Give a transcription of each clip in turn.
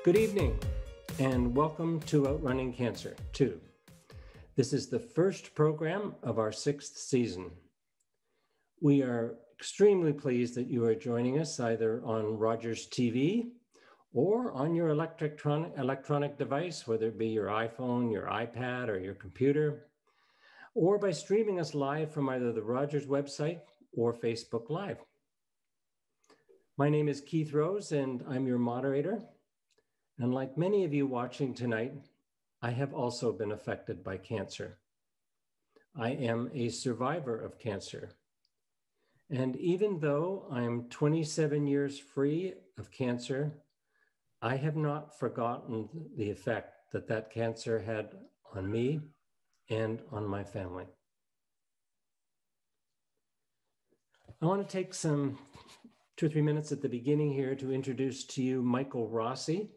Good evening, and welcome to Outrunning Cancer II. This is the first program of our 6th season. We are extremely pleased that you are joining us either on Rogers TV or on your electronic device, whether it be your iPhone, your iPad, or your computer, or by streaming us live from either the Rogers website or Facebook Live. My name is Keith Rose, and I'm your moderator. And like many of you watching tonight, I have also been affected by cancer. I am a survivor of cancer. And even though I'm 27 years free of cancer, I have not forgotten the effect that that cancer had on me and on my family. I want to take some 2 or 3 minutes at the beginning here to introduce to you Michael Rossi.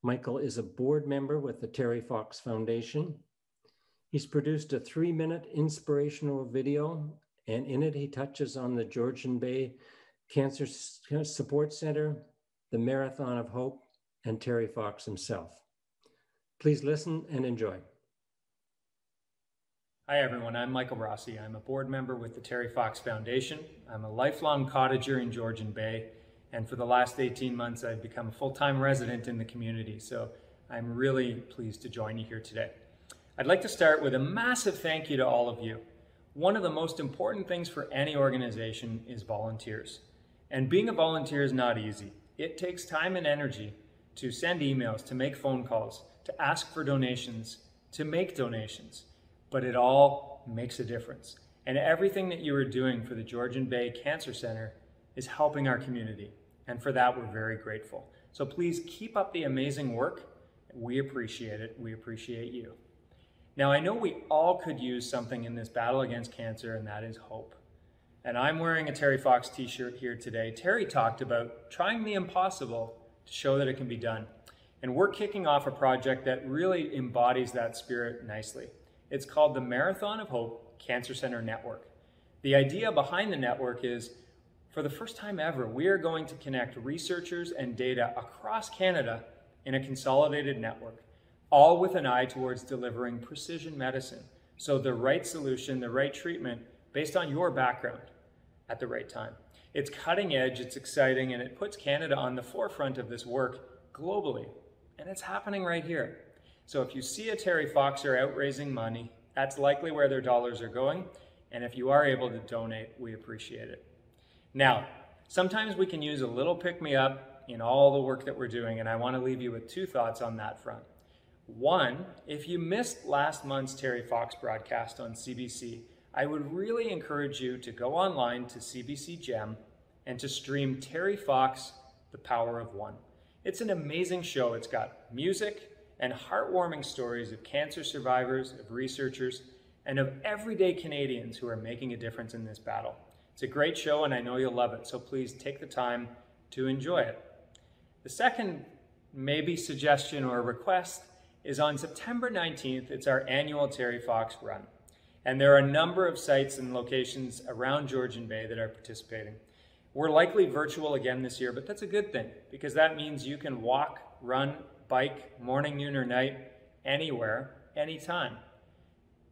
Michael is a board member with the Terry Fox Foundation. He's produced a 3-minute inspirational video, and in it he touches on the Georgian Bay Cancer Support Center, the Marathon of Hope, and Terry Fox himself. Please listen and enjoy. Hi everyone, I'm Michael Rossi. I'm a board member with the Terry Fox Foundation. I'm a lifelong cottager in Georgian Bay, and for the last 18 months I've become a full-time resident in the community, so I'm really pleased to join you here today. I'd like to start with a massive thank you to all of you. One of the most important things for any organization is volunteers. And being a volunteer is not easy. It takes time and energy to send emails, to make phone calls, to ask for donations, to make donations. But it all makes a difference. And everything that you are doing for the Georgian Bay Cancer Center is helping our community. And for that, we're very grateful. So please keep up the amazing work. We appreciate it. We appreciate you. Now, I know we all could use something in this battle against cancer, and that is hope. And I'm wearing a Terry Fox t-shirt here today. Terry talked about trying the impossible to show that it can be done. And we're kicking off a project that really embodies that spirit nicely. It's called the Marathon of Hope Cancer Center Network. The idea behind the network is, for the first time ever, we are going to connect researchers and data across Canada in a consolidated network, all with an eye towards delivering precision medicine. So the right solution, the right treatment, based on your background at the right time. It's cutting edge, it's exciting, and it puts Canada on the forefront of this work globally. And it's happening right here. So if you see a Terry Foxer out raising money, that's likely where their dollars are going. And if you are able to donate, we appreciate it. Now, sometimes we can use a little pick-me-up in all the work that we're doing, and I want to leave you with 2 thoughts on that front. One, if you missed last month's Terry Fox broadcast on CBC, I would really encourage you to go online to CBC Gem and to stream Terry Fox, The Power of One. It's an amazing show. It's got music and heartwarming stories of cancer survivors, of researchers, and of everyday Canadians who are making a difference in this battle. It's a great show, and I know you'll love it, so please take the time to enjoy it. The second maybe suggestion or request is on September 19th, it's our annual Terry Fox Run. And there are a number of sites and locations around Georgian Bay that are participating. We're likely virtual again this year, but that's a good thing, because that means you can walk, run, bike, morning, noon, or night, anywhere, anytime.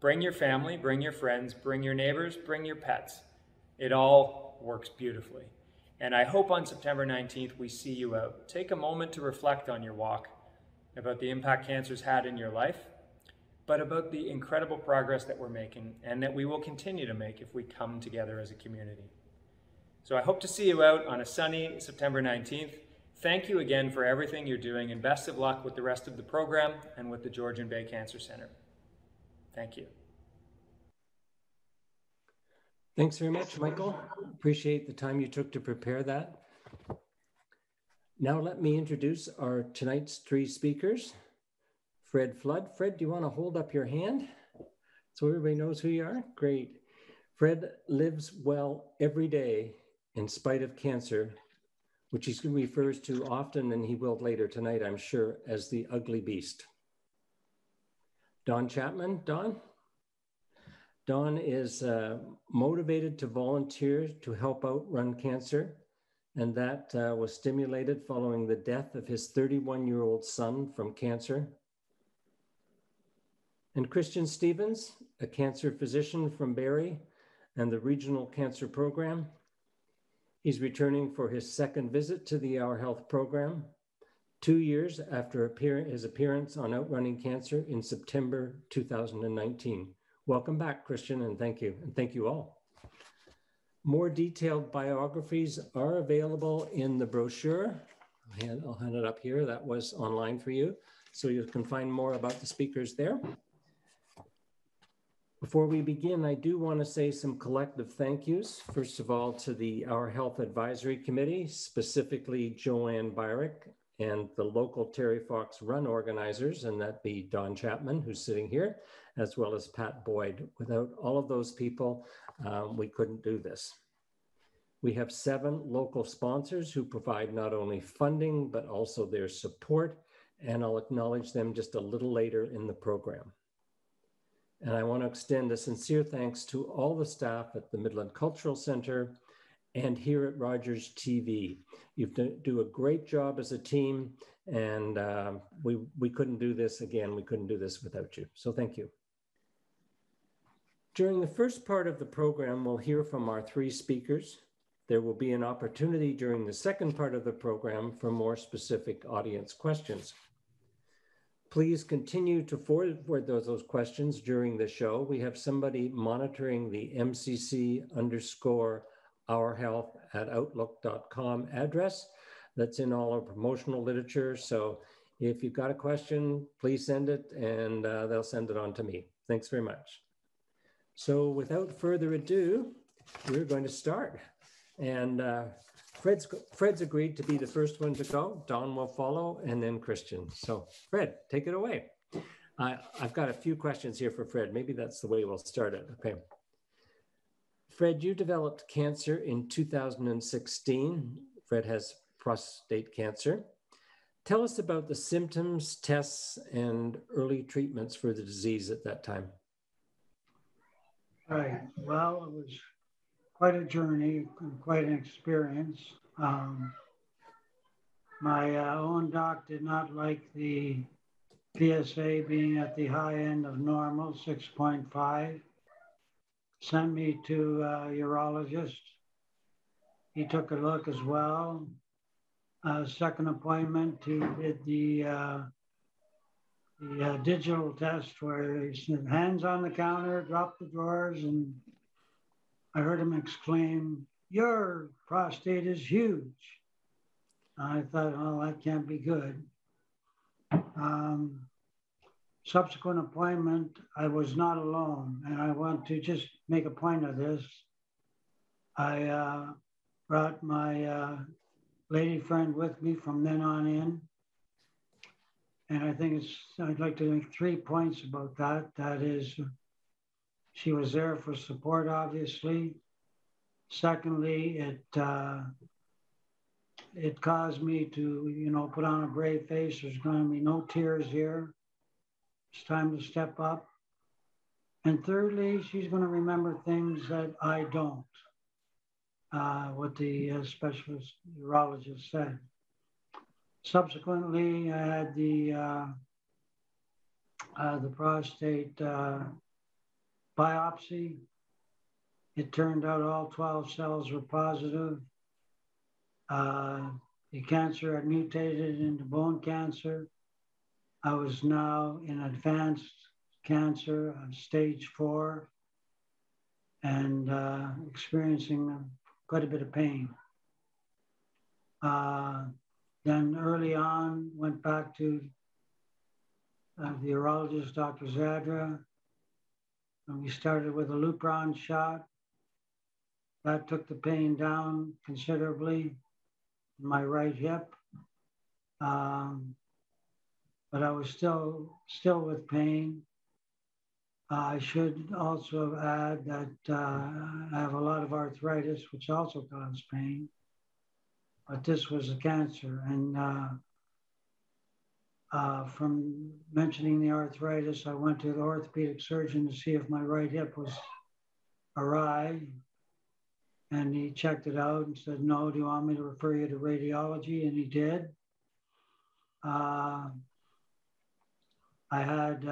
Bring your family, bring your friends, bring your neighbors, bring your pets. It all works beautifully. And I hope on September 19th we see you out. Take a moment to reflect on your walk, about the impact cancer's had in your life, but about the incredible progress that we're making and that we will continue to make if we come together as a community. So I hope to see you out on a sunny September 19th. Thank you again for everything you're doing, and best of luck with the rest of the program and with the Georgian Bay Cancer Center. Thank you. Thanks very much, Michael. Appreciate the time you took to prepare that. Now let me introduce our tonight's 3 speakers. Fred Flood. Fred, do you want to hold up your hand so everybody knows who you are? Great. Fred lives well every day in spite of cancer, which he refers to often, and he will later tonight, I'm sure, as the ugly beast. Don Chapman. Don? Don is motivated to volunteer to help outrun cancer and that was stimulated following the death of his 31-year-old son from cancer. And Christiaan Stevens, a cancer physician from Barrie and the Regional Cancer Program. He's returning for his second visit to the Our Health program, 2 years after his appearance on Outrunning Cancer in September 2019. Welcome back, Christiaan, and thank you. And thank you all. More detailed biographies are available in the brochure. I'll hand it up here. That was online for you, so you can find more about the speakers there. Before we begin, I do want to say some collective thank yous. First of all, to the Our Health Advisory Committee, specifically Joanne Byrick and the local Terry Fox Run organizers, and that be Don Chapman, who's sitting here, as well as Pat Boyd. Without all of those people, we couldn't do this. We have 7 local sponsors who provide not only funding, but also their support, and I'll acknowledge them just a little later in the program. And I want to extend a sincere thanks to all the staff at the Midland Cultural Center and here at Rogers TV. You do a great job as a team, and we couldn't do this again. We couldn't do this without you. So thank you. During the first part of the program, we'll hear from our 3 speakers. There will be an opportunity during the second part of the program for more specific audience questions. Please continue to forward those questions during the show. We have somebody monitoring the MCC_ourhealth@outlook.com address that's in all our promotional literature. So if you've got a question, please send it, and they'll send it on to me. Thanks very much. So without further ado, we're going to start. And Fred's agreed to be the first one to go. Don will follow, and then Christiaan. So Fred, take it away. I've got a few questions here for Fred. Maybe that's the way we'll start it. Okay. Fred, you developed cancer in 2016. Fred has prostate cancer. Tell us about the symptoms, tests, and early treatments for the disease at that time. Right. Well, it was quite a journey and quite an experience. My own doc did not like the PSA being at the high end of normal, 6.5. Sent me to a urologist. He took a look as well. Second appointment, he did the digital test where he said, hands on the counter, drop the drawers, and I heard him exclaim, "Your prostate is huge." I thought, oh, that can't be good. Subsequent appointment, I was not alone, and I want to just make a point of this. I brought my lady friend with me from then on in, and I'd like to make 3 points about that. That is, she was there for support, obviously. Secondly, it caused me to, put on a brave face. There's going to be no tears here. It's time to step up. And thirdly, she's going to remember things that I don't, what the specialist urologist said. Subsequently, I had the prostate biopsy. It turned out all 12 cells were positive. The cancer had mutated into bone cancer. I was now in advanced cancer, stage 4, and experiencing quite a bit of pain. Then early on, went back to the urologist, Dr. Zadra, and we started with a Lupron shot. That took the pain down considerably in my right hip. But I was still with pain. I should also add that I have a lot of arthritis, which also causes pain. But this was a cancer. And from mentioning the arthritis, I went to the orthopedic surgeon to see if my right hip was awry. And he checked it out and said, no, do you want me to refer you to radiology? And he did. I had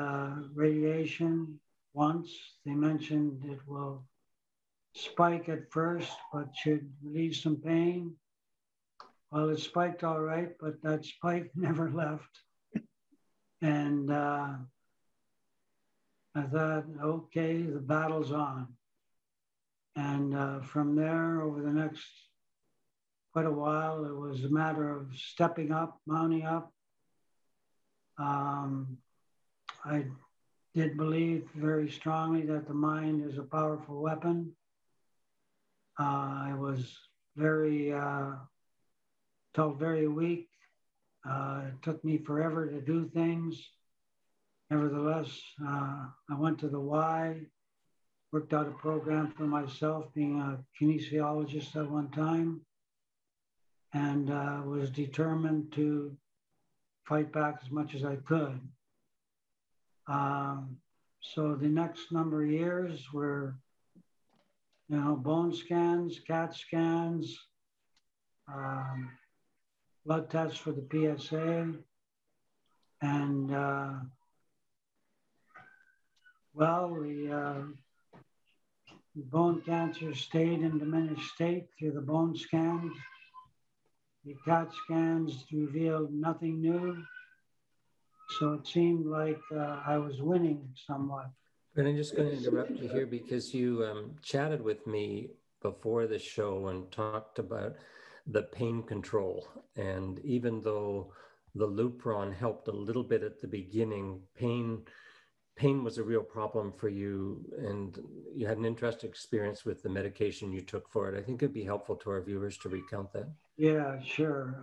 radiation once. They mentioned it will spike at first, but should relieve some pain. Well, it spiked all right, but that spike never left. And I thought, okay, the battle's on. And from there, over the next quite a while, it was a matter of stepping up, mounting up. I did believe very strongly that the mind is a powerful weapon. I was felt very weak. It took me forever to do things. Nevertheless, I went to the Y, worked out a program for myself, being a kinesiologist at one time, and was determined to fight back as much as I could. So the next number of years were, bone scans, CAT scans, blood tests for the PSA, and the bone cancer stayed in diminished state through the bone scans. The CAT scans revealed nothing new. So it seemed like I was winning somewhat. And I'm just going to interrupt you here because you chatted with me before the show and talked about the pain control. And even though the Lupron helped a little bit at the beginning, pain was a real problem for you, and you had an interesting experience with the medication you took for it. I think it'd be helpful to our viewers to recount that. Yeah, sure.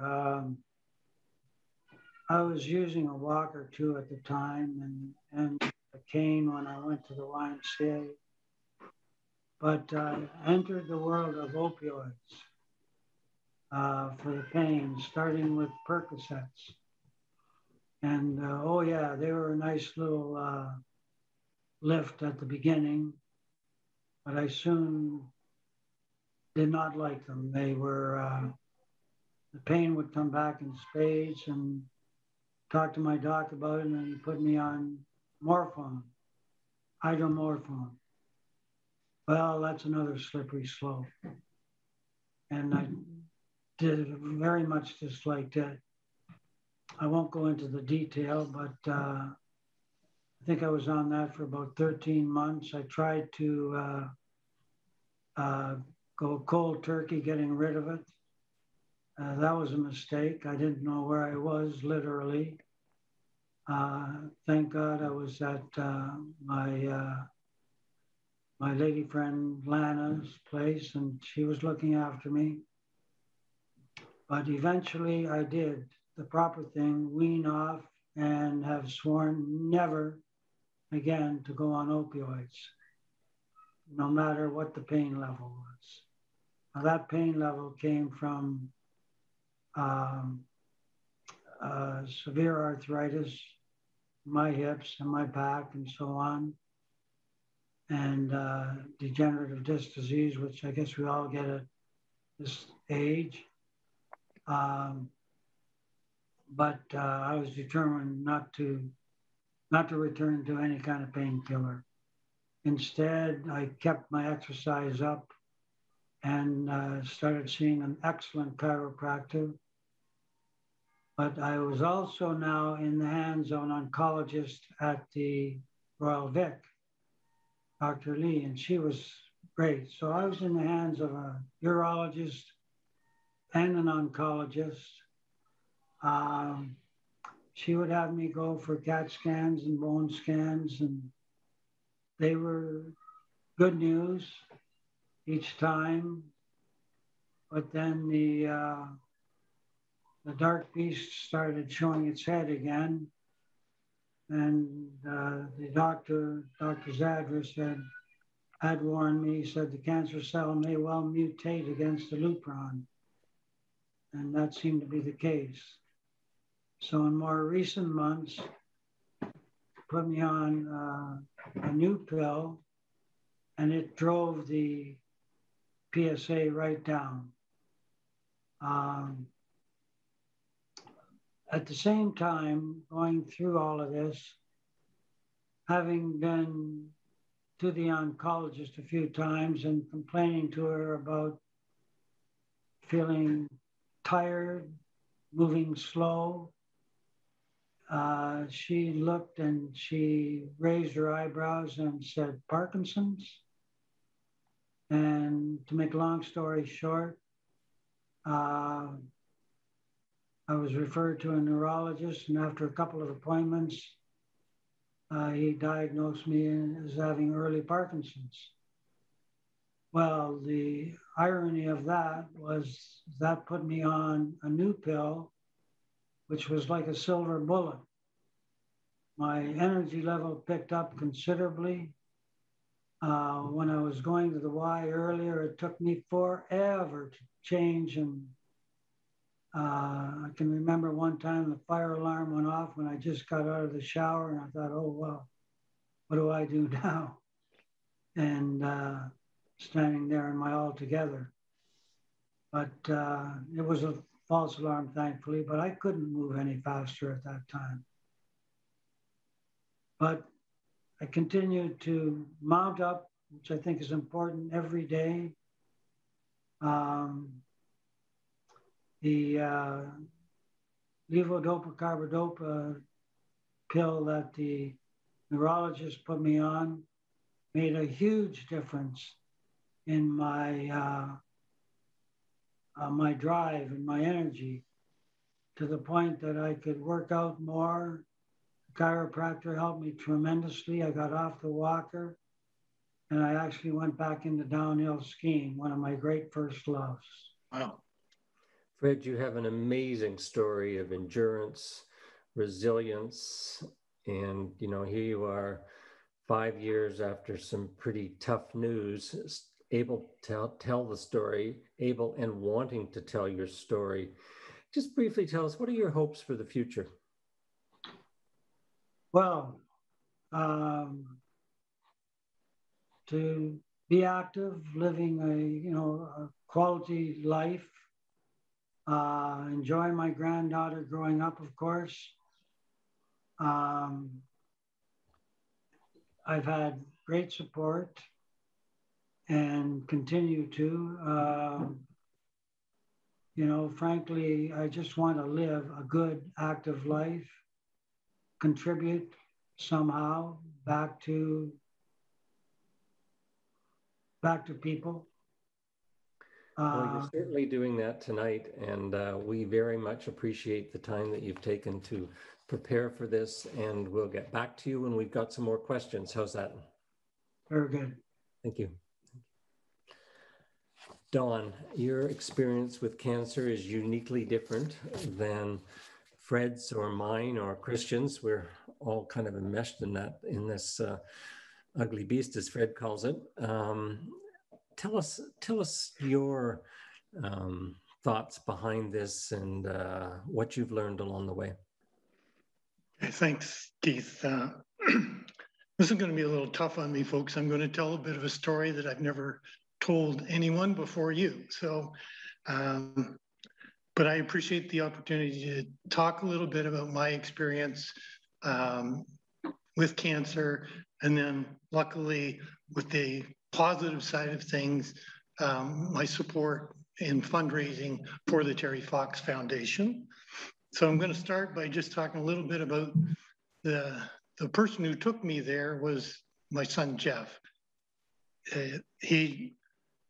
I was using a walker too at the time, and a cane when I went to the YMCA. But I entered the world of opioids for the pain, starting with Percocets. And they were a nice little lift at the beginning, but I soon did not like them. They were, the pain would come back in spades, and talked to my doc about it, and then he put me on morphine, hydromorphone. Well, that's another slippery slope. And I did very much disliked it. I won't go into the detail, but I think I was on that for about 13 months. I tried to go cold turkey getting rid of it. That was a mistake. I didn't know where I was, literally. Thank God I was at my lady friend Lana's place, and she was looking after me. But eventually I did the proper thing, wean off, and have sworn never again to go on opioids, no matter what the pain level was. Now, that pain level came from severe arthritis, my hips and my back and so on, and degenerative disc disease, which I guess we all get at this age. But I was determined not to return to any kind of painkiller. Instead, I kept my exercise up and started seeing an excellent chiropractor. But I was also now in the hands of an oncologist at the Royal Vic, Dr. Lee, and she was great. So I was in the hands of a urologist and an oncologist. She would have me go for CAT scans and bone scans, and they were good news each time. But then the dark beast started showing its head again. And the Dr. Zadra had warned me, he said the cancer cell may well mutate against the Lupron. And that seemed to be the case. So in more recent months, put me on a new pill, and it drove the PSA right down. At the same time, going through all of this, having been to the oncologist a few times and complaining to her about feeling tired, moving slow, she looked and she raised her eyebrows and said, "Parkinson's?" And to make a long story short, I was referred to a neurologist, and after a couple of appointments, he diagnosed me as having early Parkinson's. Well, the irony of that was that put me on a new pill, which was like a silver bullet. My energy level picked up considerably. When I was going to the Y earlier, it took me forever to change. And I can remember one time the fire alarm went off when I just got out of the shower, and I thought, oh, well, what do I do now? And standing there in my altogether. But it was a false alarm, thankfully, but I couldn't move any faster at that time. But I continued to mount up, which I think is important every day. The levodopa-carbidopa pill that the neurologist put me on made a huge difference in my my drive and my energy, to the point that I could work out more. The chiropractor helped me tremendously. I got off the walker and I actually went back into downhill skiing, one of my great first loves. Wow. Fred, you have an amazing story of endurance, resilience, and here you are 5 years after some pretty tough news, able to tell the story, able and wanting to tell your story. Just briefly tell us, what are your hopes for the future? Well, to be active, living a quality life, enjoying my granddaughter growing up, of course. I've had great support and continue to. Frankly, I just want to live a good, active life, contribute somehow back to people. Well, you're certainly doing that tonight, and we very much appreciate the time that you've taken to prepare for this, and we'll get back to you when we've got some more questions. How's that? Very good. Thank you. Dawn, your experience with cancer is uniquely different than Fred's or mine or Christian's. We're all kind of enmeshed in this ugly beast, as Fred calls it. Tell us your thoughts behind this and what you've learned along the way. Okay, thanks, Keith. This is going to be a little tough on me, folks. I'm going to tell a bit of a story that I've never told anyone before you. So, but I appreciate the opportunity to talk a little bit about my experience with cancer, and then luckily with the positive side of things, my support in fundraising for the Terry Fox Foundation. So I'm going to start by just talking a little bit about the person who took me there was my son, Jeff. He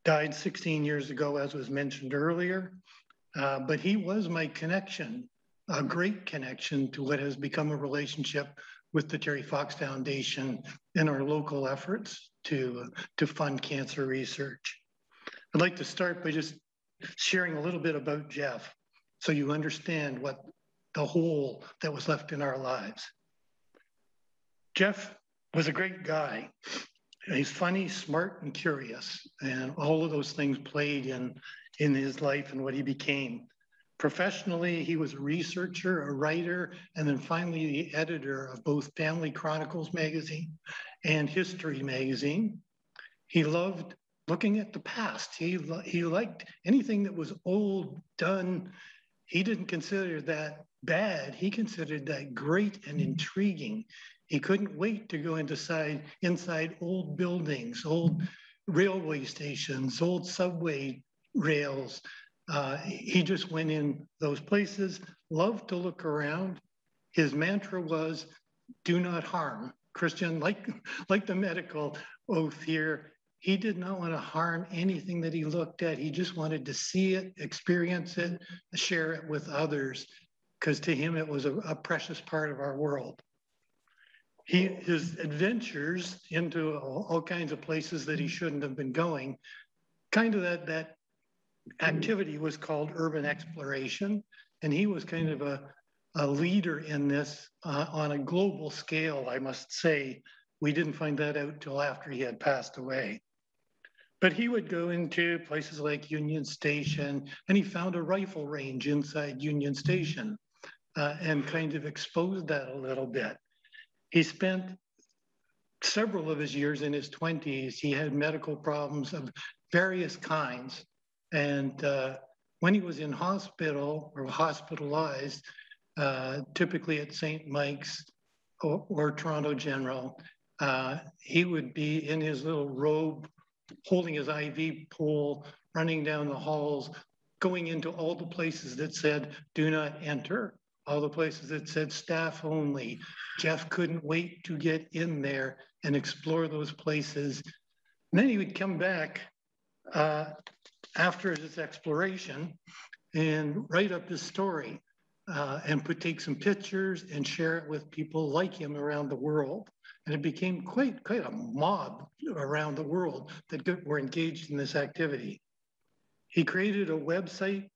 died 16 years ago, as was mentioned earlier, but he was my connection, a great connection to what has become a relationship with the Terry Fox Foundation in our local efforts to fund cancer research. I'd like to start by just sharing a little bit about Jeff, so you understand what the hole that was left in our lives. Jeff was a great guy. He's funny, smart, and curious, and all of those things played in his life and what he became. Professionally, he was a researcher, a writer, and then finally the editor of both Family Chronicles magazine and History magazine. He loved looking at the past. He liked anything that was old, done. He didn't consider that bad. He considered that great and intriguing. He couldn't wait to go inside old buildings, old railway stations, old subway rails. He just went in those places, loved to look around. His mantra was, do not harm. Christian, like the medical oath here, he did not want to harm anything that he looked at. He just wanted to see it, experience it, share it with others, because to him it was a precious part of our world. His adventures into all kinds of places that he shouldn't have been going, kind of that activity was called urban exploration, and he was kind of a leader in this on a global scale, I must say. We didn't find that out till after he had passed away. But he would go into places like Union Station, and he found a rifle range inside Union Station and kind of exposed that a little bit. He spent several of his years in his 20s. He had medical problems of various kinds. And when he was in hospital or hospitalized, typically at St. Mike's or Toronto General, he would be in his little robe, holding his IV pole, running down the halls, going into all the places that said, do not enter, all the places that said staff only. Jeff couldn't wait to get in there and explore those places. And then he would come back after his exploration and write up his story and take some pictures and share it with people like him around the world. And it became quite a mob around the world that were engaged in this activity. He created a website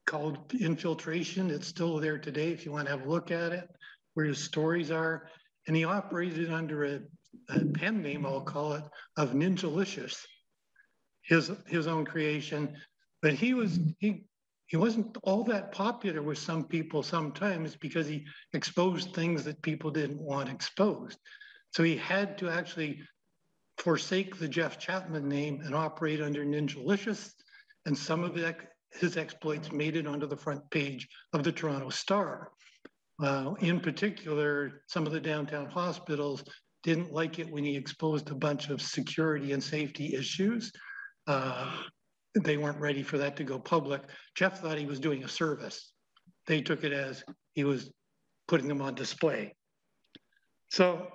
called Infiltration. It's still there today if you want to have a look at it, where his stories are. And he operated under a pen name, I'll call it, of Ninjalicious, his own creation. But he wasn't all that popular with some people sometimes because he exposed things that people didn't want exposed. So he had to actually forsake the Jeff Chapman name and operate under Ninjalicious, and some of his exploits made it onto the front page of the Toronto Star. In particular, some of the downtown hospitals didn't like it when he exposed a bunch of security and safety issues. They weren't ready for that to go public. Jeff thought he was doing a service. They took it as he was putting them on display. So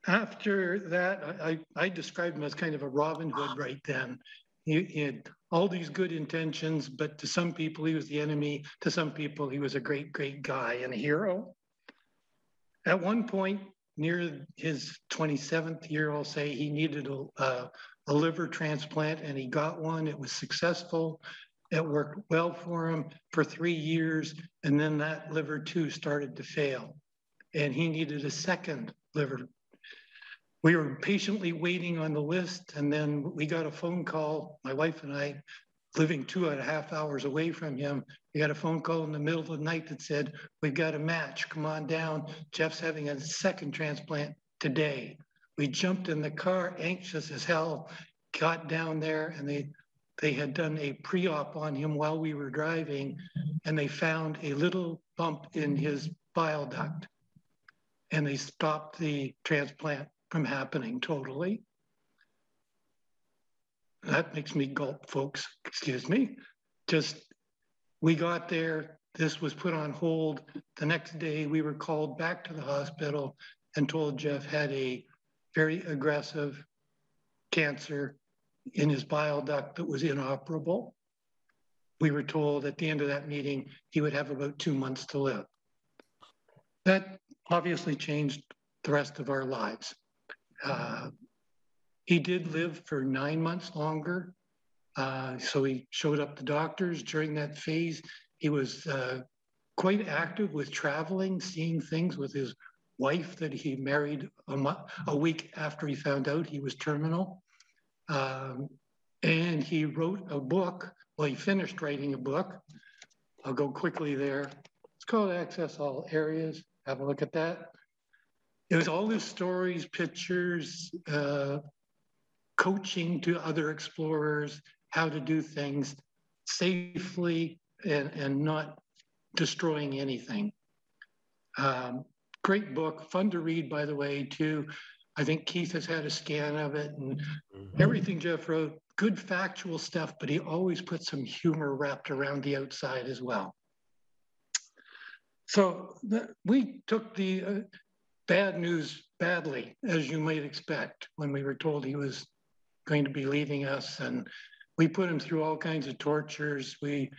after that, I described him as kind of a Robin Hood right then. He had all these good intentions, but to some people he was the enemy. To some people he was a great, great guy and a hero. At one point, near his 27th year, I'll say, he needed a liver transplant, and he got one. It was successful. It worked well for him for 3 years, and then that liver too started to fail, and he needed a second liver. We were patiently waiting on the list, and then we got a phone call, my wife and I, living 2.5 hours away from him. We got a phone call in the middle of the night that said, we've got a match, come on down. Jeff's having a second transplant today. We jumped in the car, anxious as hell, got down there, and they had done a pre-op on him while we were driving, and they found a little bump in his bile duct, and they stopped the transplant from happening totally. That makes me gulp, folks, excuse me. We got there, this was put on hold. The next day we were called back to the hospital and told Jeff had a very aggressive cancer in his bile duct that was inoperable. We were told at the end of that meeting, he would have about 2 months to live. That obviously changed the rest of our lives. He did live for 9 months longer. So he showed up to doctors during that phase. He was quite active with traveling, seeing things with his wife that he married a week after he found out he was terminal. And he wrote a book. Well, he finished writing a book. I'll go quickly there. It's called Access All Areas. Have a look at that. It was all his stories, pictures, coaching to other explorers how to do things safely and not destroying anything. Great book, fun to read, by the way, too. I think Keith has had a scan of it, and everything Jeff wrote, good factual stuff, but he always put some humor wrapped around the outside as well. So we took the bad news badly, as you might expect, when we were told he was going to be leaving us, and we put him through all kinds of tortures. We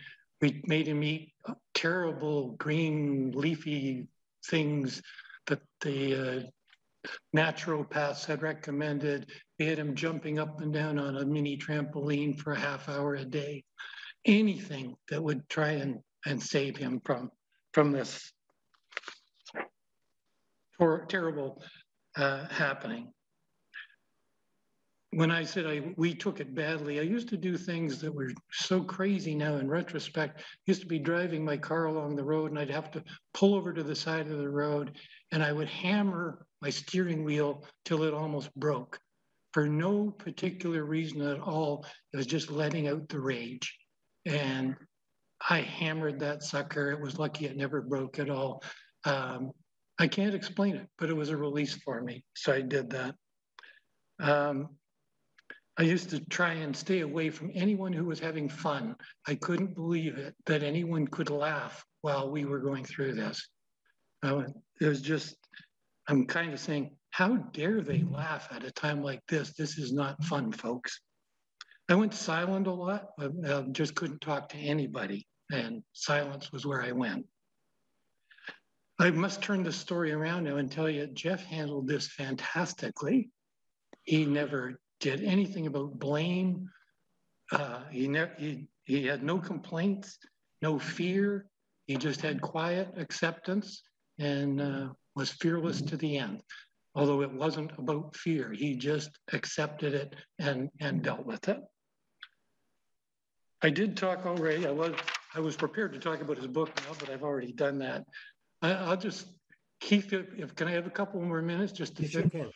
made him eat terrible green leafy things that the naturopaths had recommended. We had him jumping up and down on a mini trampoline for a half hour a day. Anything that would try and save him from this terrible happening. When I said we took it badly, I used to do things that were so crazy now in retrospect. I used to be driving my car along the road and I'd have to pull over to the side of the road and I would hammer my steering wheel till it almost broke for no particular reason at all. It was just letting out the rage. And I hammered that sucker. It was lucky it never broke at all. I can't explain it, but it was a release for me. So I did that. I used to try and stay away from anyone who was having fun. I couldn't believe it that anyone could laugh while we were going through this. It was just, I'm kind of saying, how dare they laugh at a time like this? This is not fun, folks. I went silent a lot. I just couldn't talk to anybody, and silence was where I went. I must turn the story around now and tell you, Jeff handled this fantastically. He never did anything about blame. He had no complaints, no fear. He just had quiet acceptance and was fearless to the end. Although it wasn't about fear, he just accepted it and dealt with it. I did talk already. I was prepared to talk about his book now, but I've already done that. I'll just, Keith, can I have a couple more minutes just to? Yes, you can.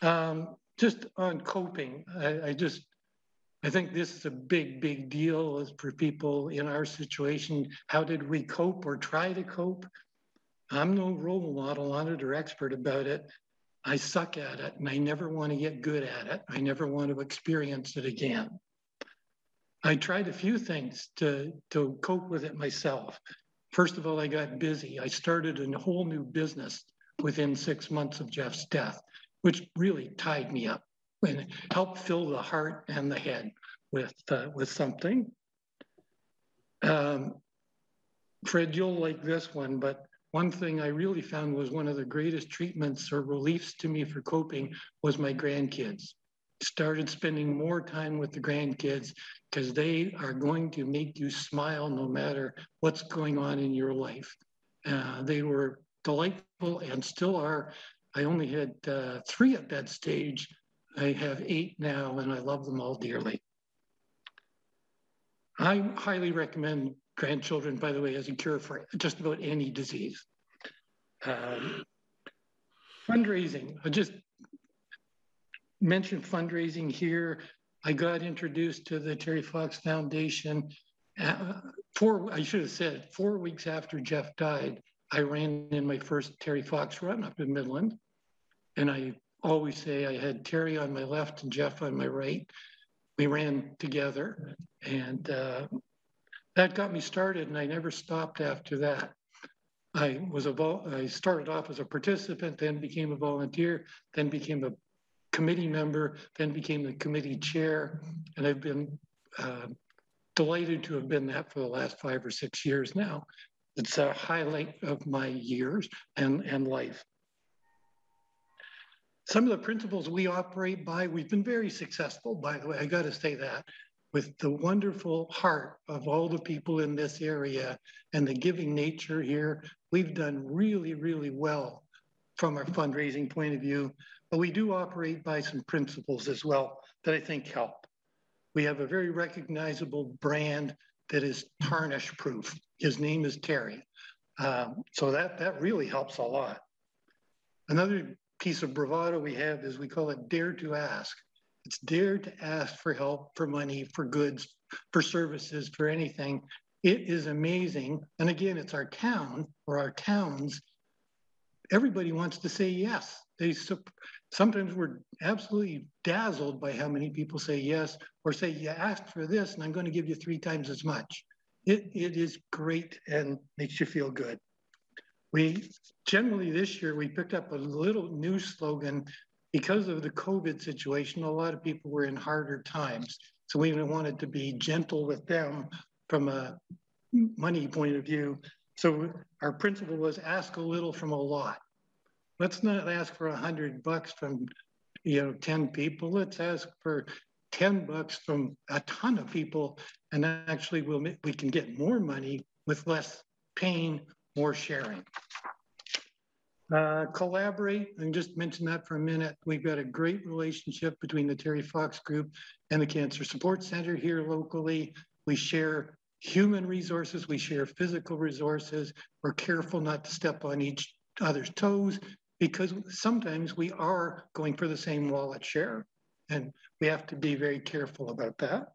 Yeah. Just on coping, I think this is a big deal for people in our situation. How did we cope or try to cope? I'm no role model on it or expert about it. I suck at it and I never want to get good at it. I never want to experience it again. I tried a few things to cope with it myself. First of all, I got busy. I started a whole new business within 6 months of Jeff's death, which really tied me up and helped fill the heart and the head with something. Fred, you'll like this one, but one thing I really found was one of the greatest treatments or reliefs to me for coping was my grandkids. Started spending more time with the grandkids because they are going to make you smile no matter what's going on in your life. They were delightful and still are. I only had 3 at that stage. I have 8 now and I love them all dearly. I highly recommend grandchildren, by the way, as a cure for just about any disease. Fundraising, I just mentioned fundraising here. I got introduced to the Terry Fox Foundation. 4 weeks after Jeff died, I ran in my first Terry Fox run up in Midland. And I always say I had Terry on my left and Jeff on my right. We ran together and that got me started and I never stopped after that. I started off as a participant, then became a volunteer, then became a committee member, then became the committee chair. And I've been delighted to have been that for the last 5 or 6 years now. It's a highlight of my years and life. Some of the principles we operate by, we've been very successful, by the way, I gotta say that, with the wonderful heart of all the people in this area and the giving nature here. We've done really well from our fundraising point of view, but we do operate by some principles as well that I think help. We have a very recognizable brand that is tarnish proof. His name is Terry. So that really helps a lot. Another piece of bravado we have is we call it dare to ask. It's dare to ask for help, for money, for goods, for services, for anything. It is amazing. And again, it's our town or our towns. Everybody wants to say yes. Sometimes we're absolutely dazzled by how many people say yes, or say, you asked for this and I'm going to give you 3 times as much. It is great and makes you feel good. We generally this year, we picked up a little new slogan because of the COVID situation. A lot of people were in harder times. So we wanted to be gentle with them from a money point of view. So our principle was ask a little from a lot. Let's not ask for $100 from 10 people. Let's ask for $10 from a ton of people, and actually we can get more money with less pain, more sharing. Collaborate, and just mention that for a minute. We've got a great relationship between the Terry Fox Group and the Cancer Support Center here locally. We share human resources, we share physical resources. We're careful not to step on each other's toes, because sometimes we are going for the same wallet share, and we have to be very careful about that.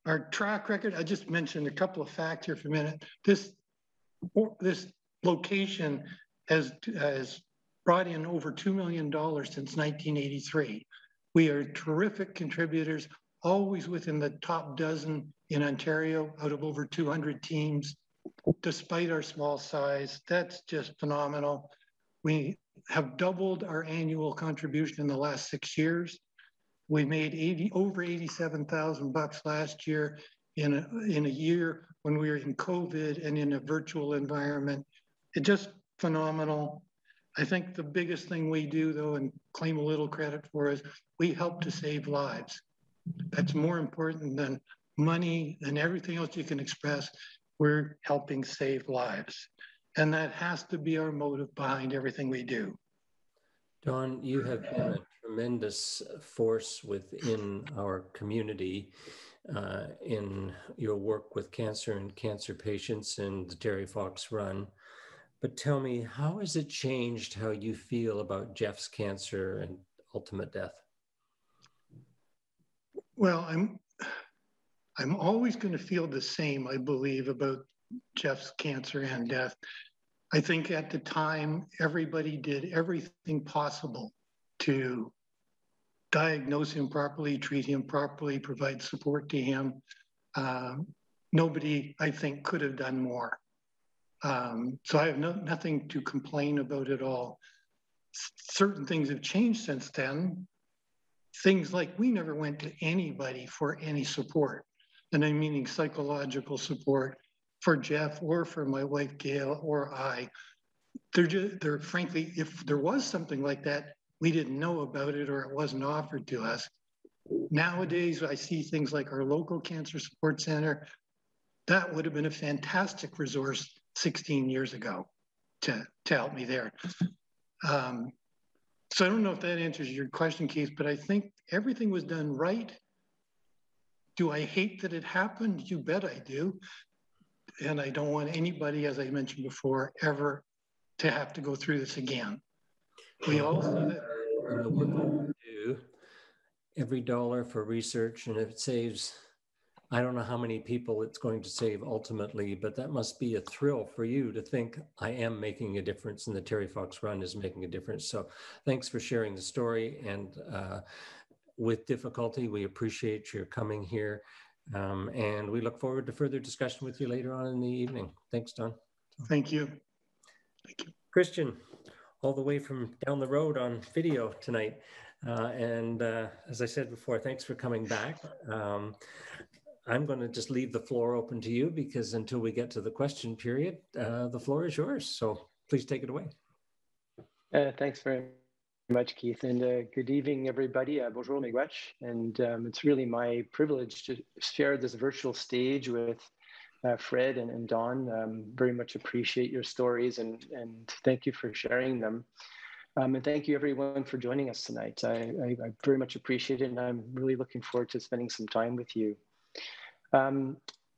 Our track record, I just mentioned a couple of facts here for a minute. This location has brought in over $2 million since 1983. We are terrific contributors, always within the top dozen in Ontario out of over 200 teams. Despite our small size, that's just phenomenal. We have doubled our annual contribution in the last 6 years. We made over $87,000 last year in a year when we were in COVID and in a virtual environment. It's just phenomenal. I think the biggest thing we do, though, and claim a little credit for, is we help to save lives. That's more important than money and everything else you can express. We're helping save lives. And that has to be our motive behind everything we do. Don, you have been a tremendous force within our community in your work with cancer and cancer patients and the Terry Fox Run. But tell me, how has it changed how you feel about Jeff's cancer and ultimate death? Well, I'm always going to feel the same, I believe, about Jeff's cancer and death. I think at the time, everybody did everything possible to diagnose him properly, treat him properly, provide support to him. Nobody, I think, could have done more. So I have nothing to complain about at all. Certain things have changed since then. Things like we never went to anybody for any support. And I'm meaning psychological support for Jeff or for my wife, Gail, or I. They're frankly, if there was something like that, we didn't know about it or it wasn't offered to us. Nowadays, I see things like our local cancer support center. That would have been a fantastic resource 16 years ago to help me there. So I don't know if that answers your question, Keith, but I think everything was done right. Do I hate that it happened? You bet I do. And I don't want anybody, as I mentioned before, ever to have to go through this again. We all see that. In the work that we do, every dollar for research, and if it saves, I don't know how many people it's going to save ultimately, but that must be a thrill for you to think I am making a difference and the Terry Fox Run is making a difference. So thanks for sharing the story. And with difficulty, we appreciate your coming here. And we look forward to further discussion with you later on in the evening. Thanks, Don. Thank you. Thank you. Christian, all the way from down the road on video tonight. As I said before, thanks for coming back. I'm going to just leave the floor open to you because until we get to the question period, the floor is yours. So please take it away. Thanks very much, Keith, and good evening, everybody. Bonjour, miigwech. And it's really my privilege to share this virtual stage with Fred and Don. Very much appreciate your stories and thank you for sharing them. And thank you everyone for joining us tonight. I very much appreciate it, and I'm really looking forward to spending some time with you.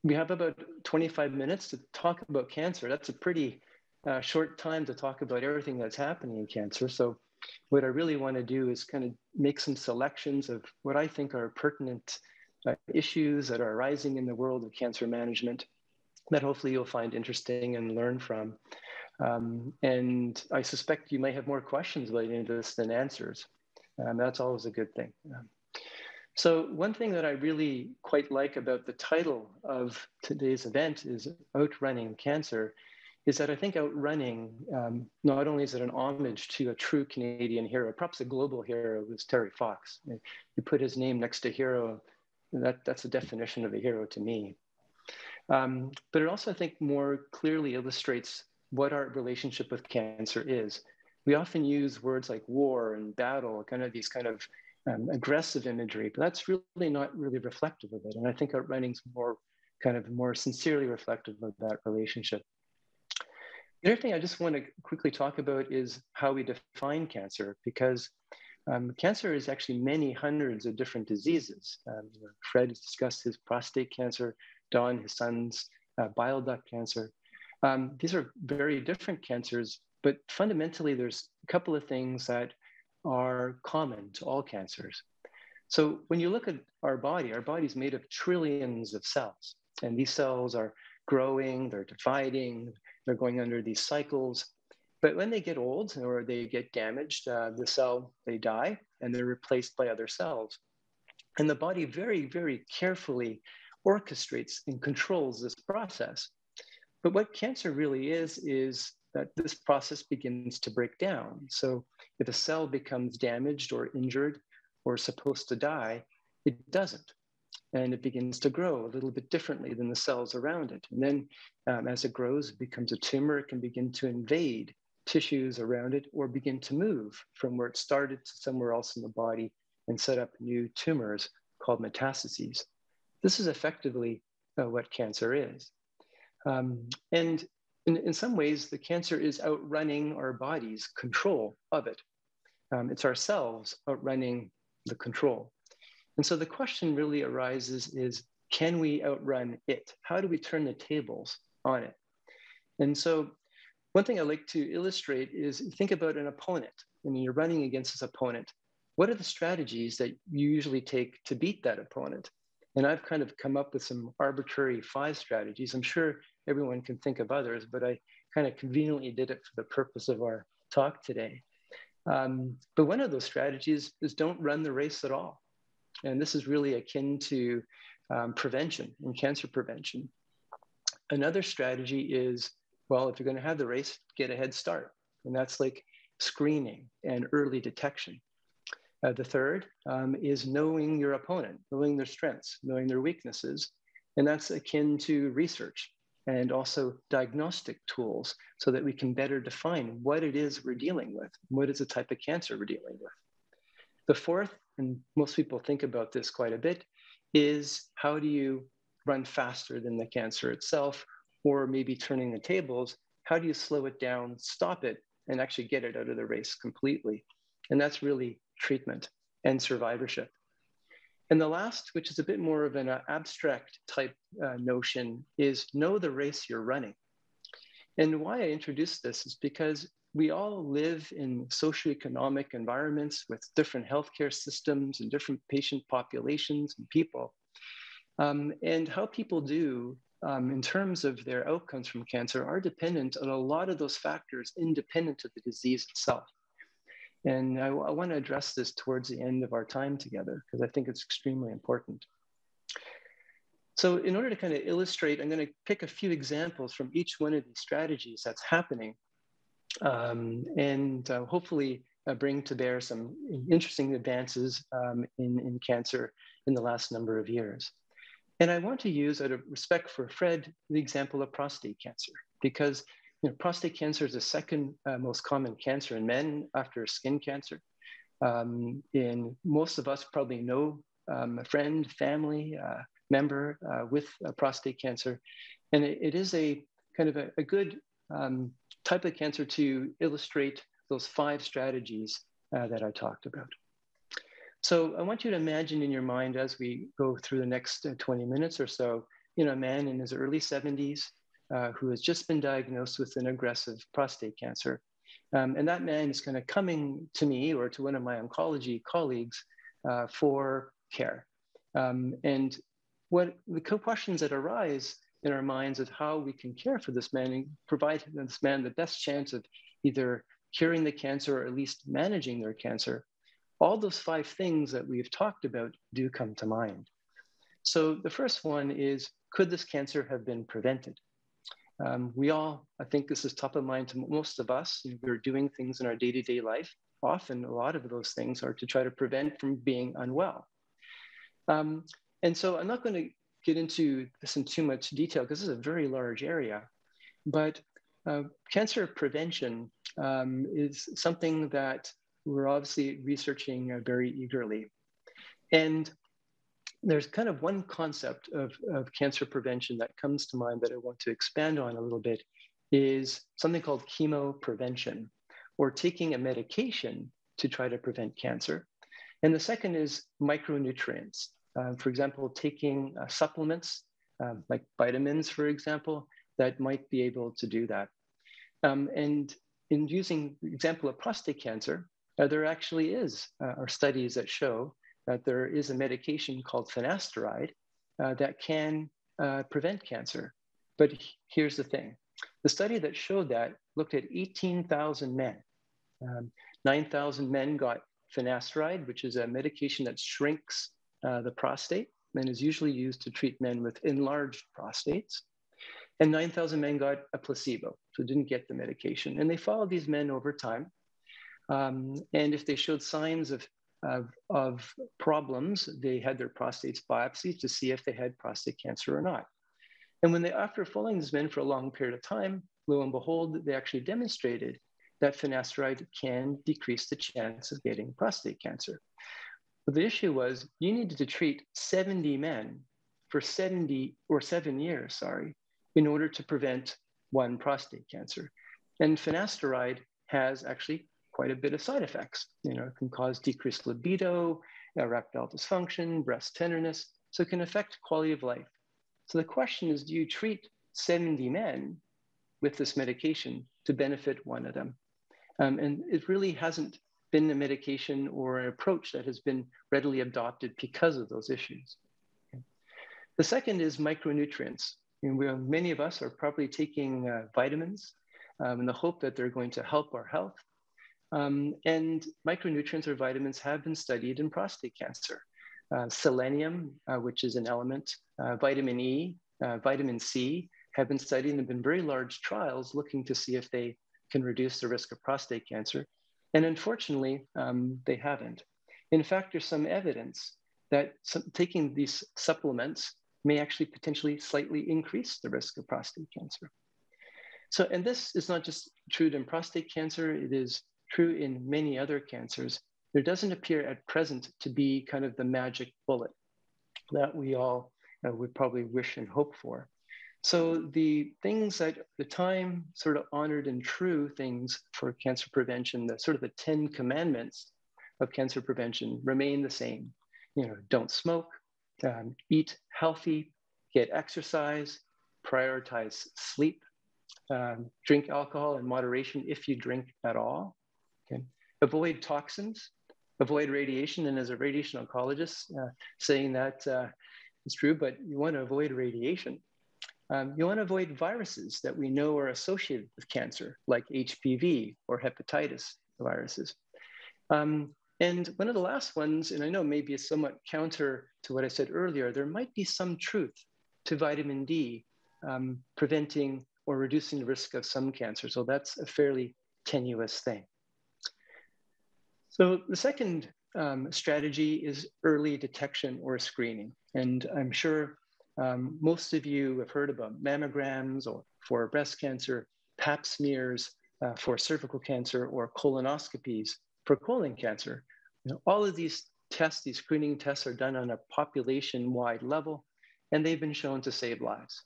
We have about 25 minutes to talk about cancer. That's a pretty short time to talk about everything that's happening in cancer. So what I really want to do is kind of make some selections of what I think are pertinent issues that are arising in the world of cancer management that hopefully you'll find interesting and learn from. And I suspect you may have more questions relating to this than answers. That's always a good thing. So one thing that I really quite like about the title of today's event is Outrunning Cancer, is that I think Outrunning, not only is it an homage to a true Canadian hero, perhaps a global hero, was Terry Fox. You put his name next to hero, that's the definition of a hero to me. But it also, I think, more clearly illustrates what our relationship with cancer is. We often use words like war and battle, kind of these kind of aggressive imagery, but that's really not really reflective of it. And I think Outrunning's more sincerely reflective of that relationship. The other thing I just want to quickly talk about is how we define cancer, because cancer is actually many hundreds of different diseases. Fred has discussed his prostate cancer, Don, his son's bile duct cancer. These are very different cancers, but fundamentally there's a couple of things that are common to all cancers. So when you look at our body is made of trillions of cells, and these cells are growing, they're dividing, they're going under these cycles. But when they get old or they get damaged, they die and they're replaced by other cells. And the body very, very carefully orchestrates and controls this process. But what cancer really is that this process begins to break down. So if a cell becomes damaged or injured or supposed to die, it doesn't. And it begins to grow a little bit differently than the cells around it. And then as it grows, it becomes a tumor. It can begin to invade tissues around it or begin to move from where it started to somewhere else in the body and set up new tumors called metastases. This is effectively what cancer is. And in some ways, the cancer is outrunning our body's control of it. It's ourselves outrunning the control. And so the question really arises is, can we outrun it? How do we turn the tables on it? And so one thing I like to illustrate is think about an opponent. When you're running against this opponent, what are the strategies that you usually take to beat that opponent? And I've kind of come up with some arbitrary 5 strategies. I'm sure everyone can think of others, but I kind of conveniently did it for the purpose of our talk today. But one of those strategies is don't run the race at all. And this is really akin to prevention and cancer prevention. Another strategy is, well, if you're going to have the race, get a head start. And that's like screening and early detection. The third is knowing your opponent, knowing their strengths, knowing their weaknesses. And that's akin to research and also diagnostic tools so that we can better define what it is we're dealing with, what is the type of cancer we're dealing with. The fourth, and most people think about this quite a bit, is how do you run faster than the cancer itself, or maybe turning the tables, how do you slow it down, stop it, and actually get it out of the race completely? And that's really treatment and survivorship. And the last, which is a bit more of an abstract type notion, is know the race you're running. And why I introduced this is because we all live in socioeconomic environments with different healthcare systems and different patient populations and people. And how people do in terms of their outcomes from cancer are dependent on a lot of those factors independent of the disease itself. And I want to address this towards the end of our time together, because I think it's extremely important. So in order to kind of illustrate, I'm going to pick a few examples from each one of these strategies that's happening, and hopefully bring to bear some interesting advances in cancer in the last number of years. And I want to use, out of respect for Fred, the example of prostate cancer, because prostate cancer is the second most common cancer in men after skin cancer. And most of us probably know a friend, family member with prostate cancer. And it is a kind of a good type of cancer to illustrate those 5 strategies that I talked about. So I want you to imagine in your mind, as we go through the next 20 minutes or so, a man in his early 70s, who has just been diagnosed with an aggressive prostate cancer. And that man is kind of coming to me or to one of my oncology colleagues for care. And what the questions that arise in our minds of how we can care for this man and provide this man the best chance of either curing the cancer or at least managing their cancer, all those 5 things that we've talked about do come to mind. So the first one is, could this cancer have been prevented? We all, I think this is top of mind to most of us. We're doing things in our day-to-day life. Often, a lot of those things are to try to prevent from being unwell. And so I'm not going to get into this in too much detail because this is a very large area, but cancer prevention is something that we're obviously researching very eagerly. And there's kind of one concept of cancer prevention that comes to mind that I want to expand on a little bit, is something called chemoprevention, or taking a medication to try to prevent cancer. And the second is micronutrients. For example, taking supplements like vitamins, for example, that might be able to do that. And in using the example of prostate cancer, there actually are studies that show that there is a medication called Finasteride that can prevent cancer. But here's the thing. The study that showed that looked at 18,000 men. 9,000 men got Finasteride, which is a medication that shrinks the prostate and is usually used to treat men with enlarged prostates. And 9,000 men got a placebo, so didn't get the medication. And they followed these men over time. And if they showed signs of problems, they had their prostates biopsied to see if they had prostate cancer or not. And when after following these men for a long period of time, lo and behold, they actually demonstrated that Finasteride can decrease the chance of getting prostate cancer. But the issue was you needed to treat 70 men for 7 years, in order to prevent one prostate cancer. And Finasteride has actually quite a bit of side effects. It can cause decreased libido, erectile dysfunction, breast tenderness, so it can affect quality of life. So the question is, do you treat 70 men with this medication to benefit one of them? And it really hasn't been a medication or an approach that has been readily adopted because of those issues. Okay. The second is micronutrients. Many of us are probably taking vitamins in the hope that they're going to help our health. And micronutrients or vitamins have been studied in prostate cancer. Selenium, which is an element, vitamin E, vitamin C have been studied and have been very large trials looking to see if they can reduce the risk of prostate cancer. And unfortunately, they haven't. In fact, there's some evidence that taking these supplements may actually potentially slightly increase the risk of prostate cancer. So, and this is not just true in prostate cancer, it is true in many other cancers. There doesn't appear at present to be kind of the magic bullet that we all would probably wish and hope for. So the things that the time sort of honored and true things for cancer prevention, the sort of the 10 commandments of cancer prevention remain the same. Don't smoke, eat healthy, get exercise, prioritize sleep, drink alcohol in moderation if you drink at all. Okay. Avoid toxins, avoid radiation. And as a radiation oncologist, saying that is true, but you want to avoid radiation. You want to avoid viruses that we know are associated with cancer, like HPV or hepatitis viruses. And one of the last ones, and I know maybe it's somewhat counter to what I said earlier, there might be some truth to vitamin D preventing or reducing the risk of some cancer. So that's a fairly tenuous thing. So the second strategy is early detection or screening. And I'm sure most of you have heard about mammograms or for breast cancer, pap smears for cervical cancer, or colonoscopies for colon cancer. All of these tests, these screening tests, are done on a population-wide level, and they've been shown to save lives.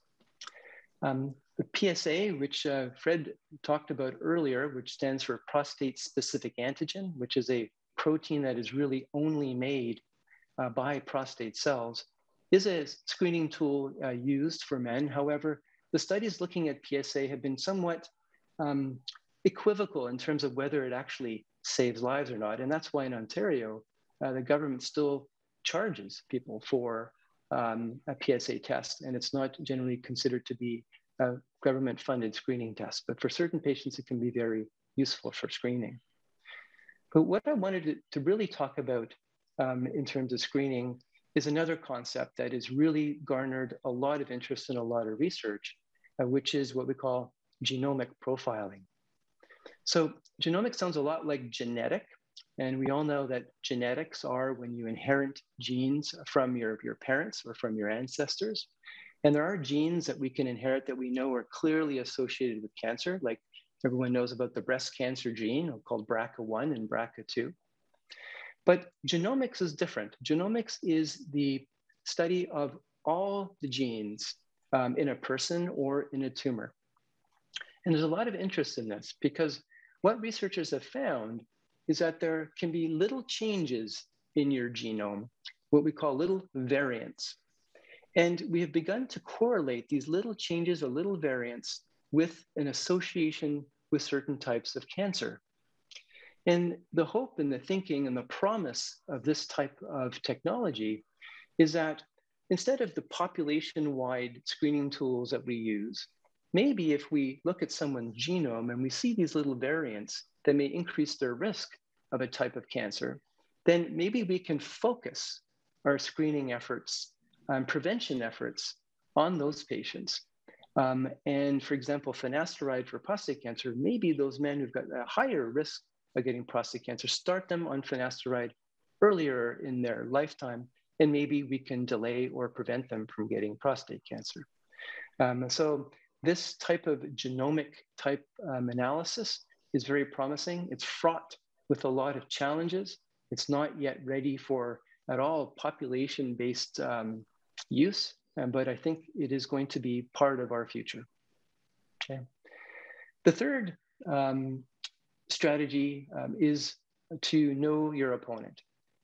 The PSA, which Fred talked about earlier, which stands for prostate-specific antigen, which is a protein that is really only made by prostate cells, is a screening tool used for men. However, the studies looking at PSA have been somewhat equivocal in terms of whether it actually saves lives or not. And that's why in Ontario, the government still charges people for a PSA test, and it's not generally considered to be a government-funded screening test. But for certain patients, it can be very useful for screening. But what I wanted to really talk about in terms of screening is another concept that has really garnered a lot of interest and a lot of research, which is what we call genomic profiling. So genomics sounds a lot like genetic, and we all know that genetics are when you inherit genes from your parents or from your ancestors. And there are genes that we can inherit that we know are clearly associated with cancer, like everyone knows about the breast cancer gene called BRCA1 and BRCA2. But genomics is different. Genomics is the study of all the genes in a person or in a tumor. And there's a lot of interest in this because what researchers have found is that there can be little changes in your genome, what we call little variants. And we have begun to correlate these little changes or little variants with an association with certain types of cancer. And the hope and the thinking and the promise of this type of technology is that instead of the population-wide screening tools that we use, maybe if we look at someone's genome and we see these little variants that may increase their risk of a type of cancer, then maybe we can focus our screening efforts and prevention efforts on those patients. And for example, Finasteride for prostate cancer, maybe those men who've got a higher risk of getting prostate cancer, start them on Finasteride earlier in their lifetime, and maybe we can delay or prevent them from getting prostate cancer. So this type of genomic type analysis is very promising. It's fraught with a lot of challenges. It's not yet ready for at all population-based use, but I think it is going to be part of our future. Okay. The third strategy is to know your opponent.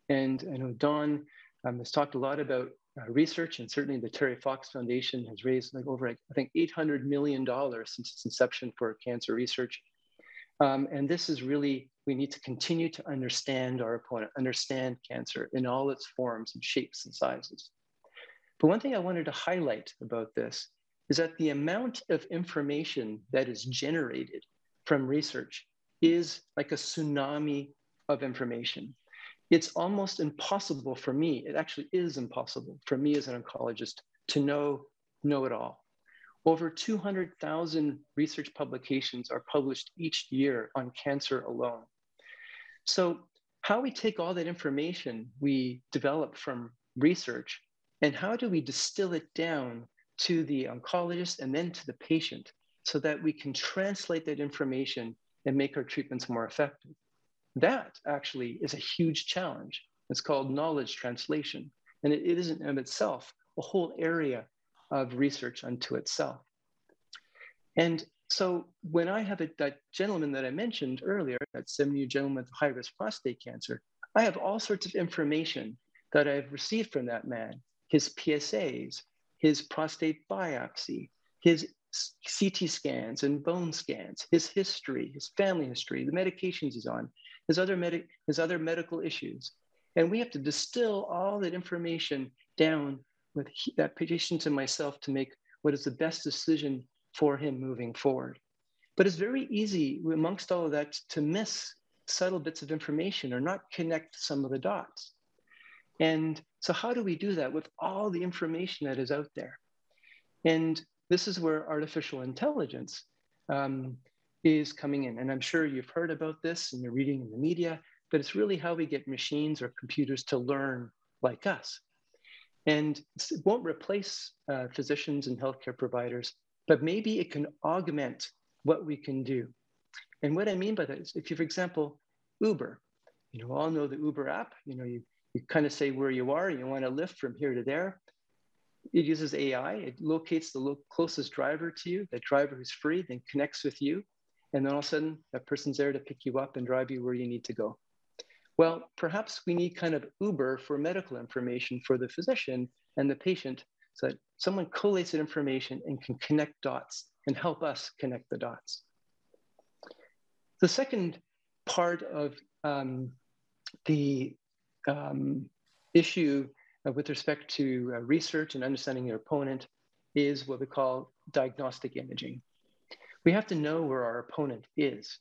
And I know Don has talked a lot about research, and certainly the Terry Fox Foundation has raised like over, I think, $800 million since its inception for cancer research. And this is really, we need to continue to understand our opponent, understand cancer in all its forms and shapes and sizes. But one thing I wanted to highlight about this is that the amount of information that is generated from research is like a tsunami of information. It's almost impossible for me, it actually is impossible for me as an oncologist to know it all. Over 200,000 research publications are published each year on cancer alone. So how we take all that information we develop from research and how do we distill it down to the oncologist and then to the patient so that we can translate that information and make our treatments more effective? That actually is a huge challenge. It's called knowledge translation. And it is in of itself a whole area of research unto itself. And so when I have that gentleman that I mentioned earlier, that 70-year gentleman with high-risk prostate cancer, I have all sorts of information that I've received from that man, his PSAs, his prostate biopsy, his CT scans and bone scans, his history, his family history, the medications he's on, his other medical issues. And we have to distill all that information down with that patient and myself to make what is the best decision for him moving forward. But it's very easy amongst all of that to miss subtle bits of information or not connect some of the dots. And so how do we do that with all the information that is out there? And this is where artificial intelligence is coming in. And I'm sure you've heard about this and you're reading in the media, but it's really how we get machines or computers to learn like us. And it won't replace physicians and healthcare providers, but maybe it can augment what we can do. And what I mean by that is if you, for example, Uber, you all know the Uber app, you kind of say where you are and you want to lift from here to there. It uses AI, it locates the closest driver to you, that driver who's free, then connects with you. And then all of a sudden that person's there to pick you up and drive you where you need to go. Well, perhaps we need kind of Uber for medical information for the physician and the patient so that someone collates that information and can connect dots and help us connect the dots. The second part of the issue with respect to research and understanding your opponent is what we call diagnostic imaging. We have to know where our opponent is.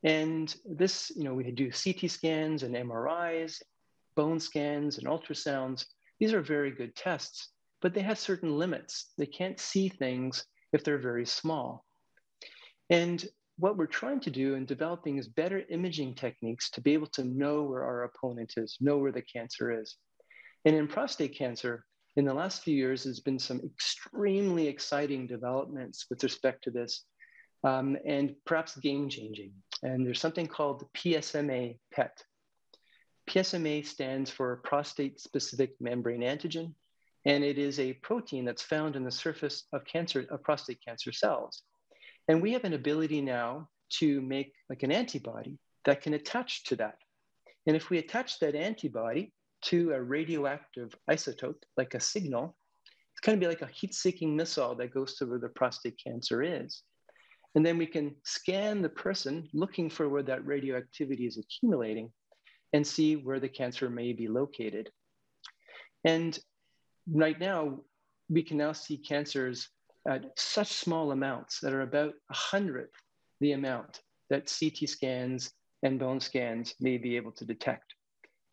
And this, we do CT scans and MRIs, bone scans and ultrasounds. These are very good tests, but they have certain limits. They can't see things if they're very small. And what we're trying to do in developing is better imaging techniques to be able to know where our opponent is, know where the cancer is. And in prostate cancer, in the last few years, there's been some extremely exciting developments with respect to this, and perhaps game-changing. And there's something called the PSMA PET. PSMA stands for prostate-specific membrane antigen, and it is a protein that's found in the surface of prostate cancer cells. And we have an ability now to make like an antibody that can attach to that. And if we attach that antibody to a radioactive isotope, like a signal, it's going to be like a heat-seeking missile that goes to where the prostate cancer is. And then we can scan the person looking for where that radioactivity is accumulating and see where the cancer may be located. And right now, we can now see cancers at such small amounts that are about 100th the amount that CT scans and bone scans may be able to detect.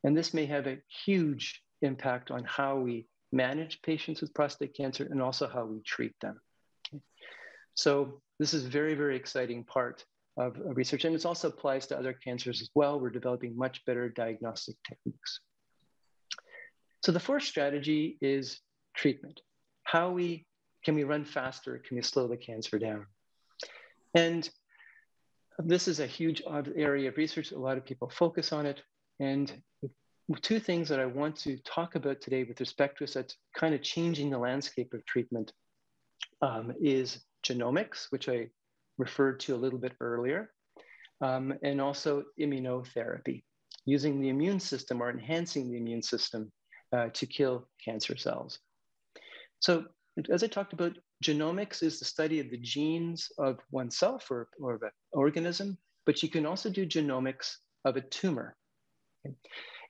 And this may have a huge impact on how we manage patients with prostate cancer and also how we treat them. Okay. So this is a very, very exciting part of research, and it also applies to other cancers as well. We're developing much better diagnostic techniques. So the fourth strategy is treatment. Can we run faster? Can we slow the cancer down? And this is a huge area of research. A lot of people focus on it. And two things that I want to talk about today with respect to us that's kind of changing the landscape of treatment is genomics, which I referred to a little bit earlier, and also immunotherapy, using the immune system or enhancing the immune system to kill cancer cells. So as I talked about, genomics is the study of the genes of oneself or of an organism, but you can also do genomics of a tumor. Okay?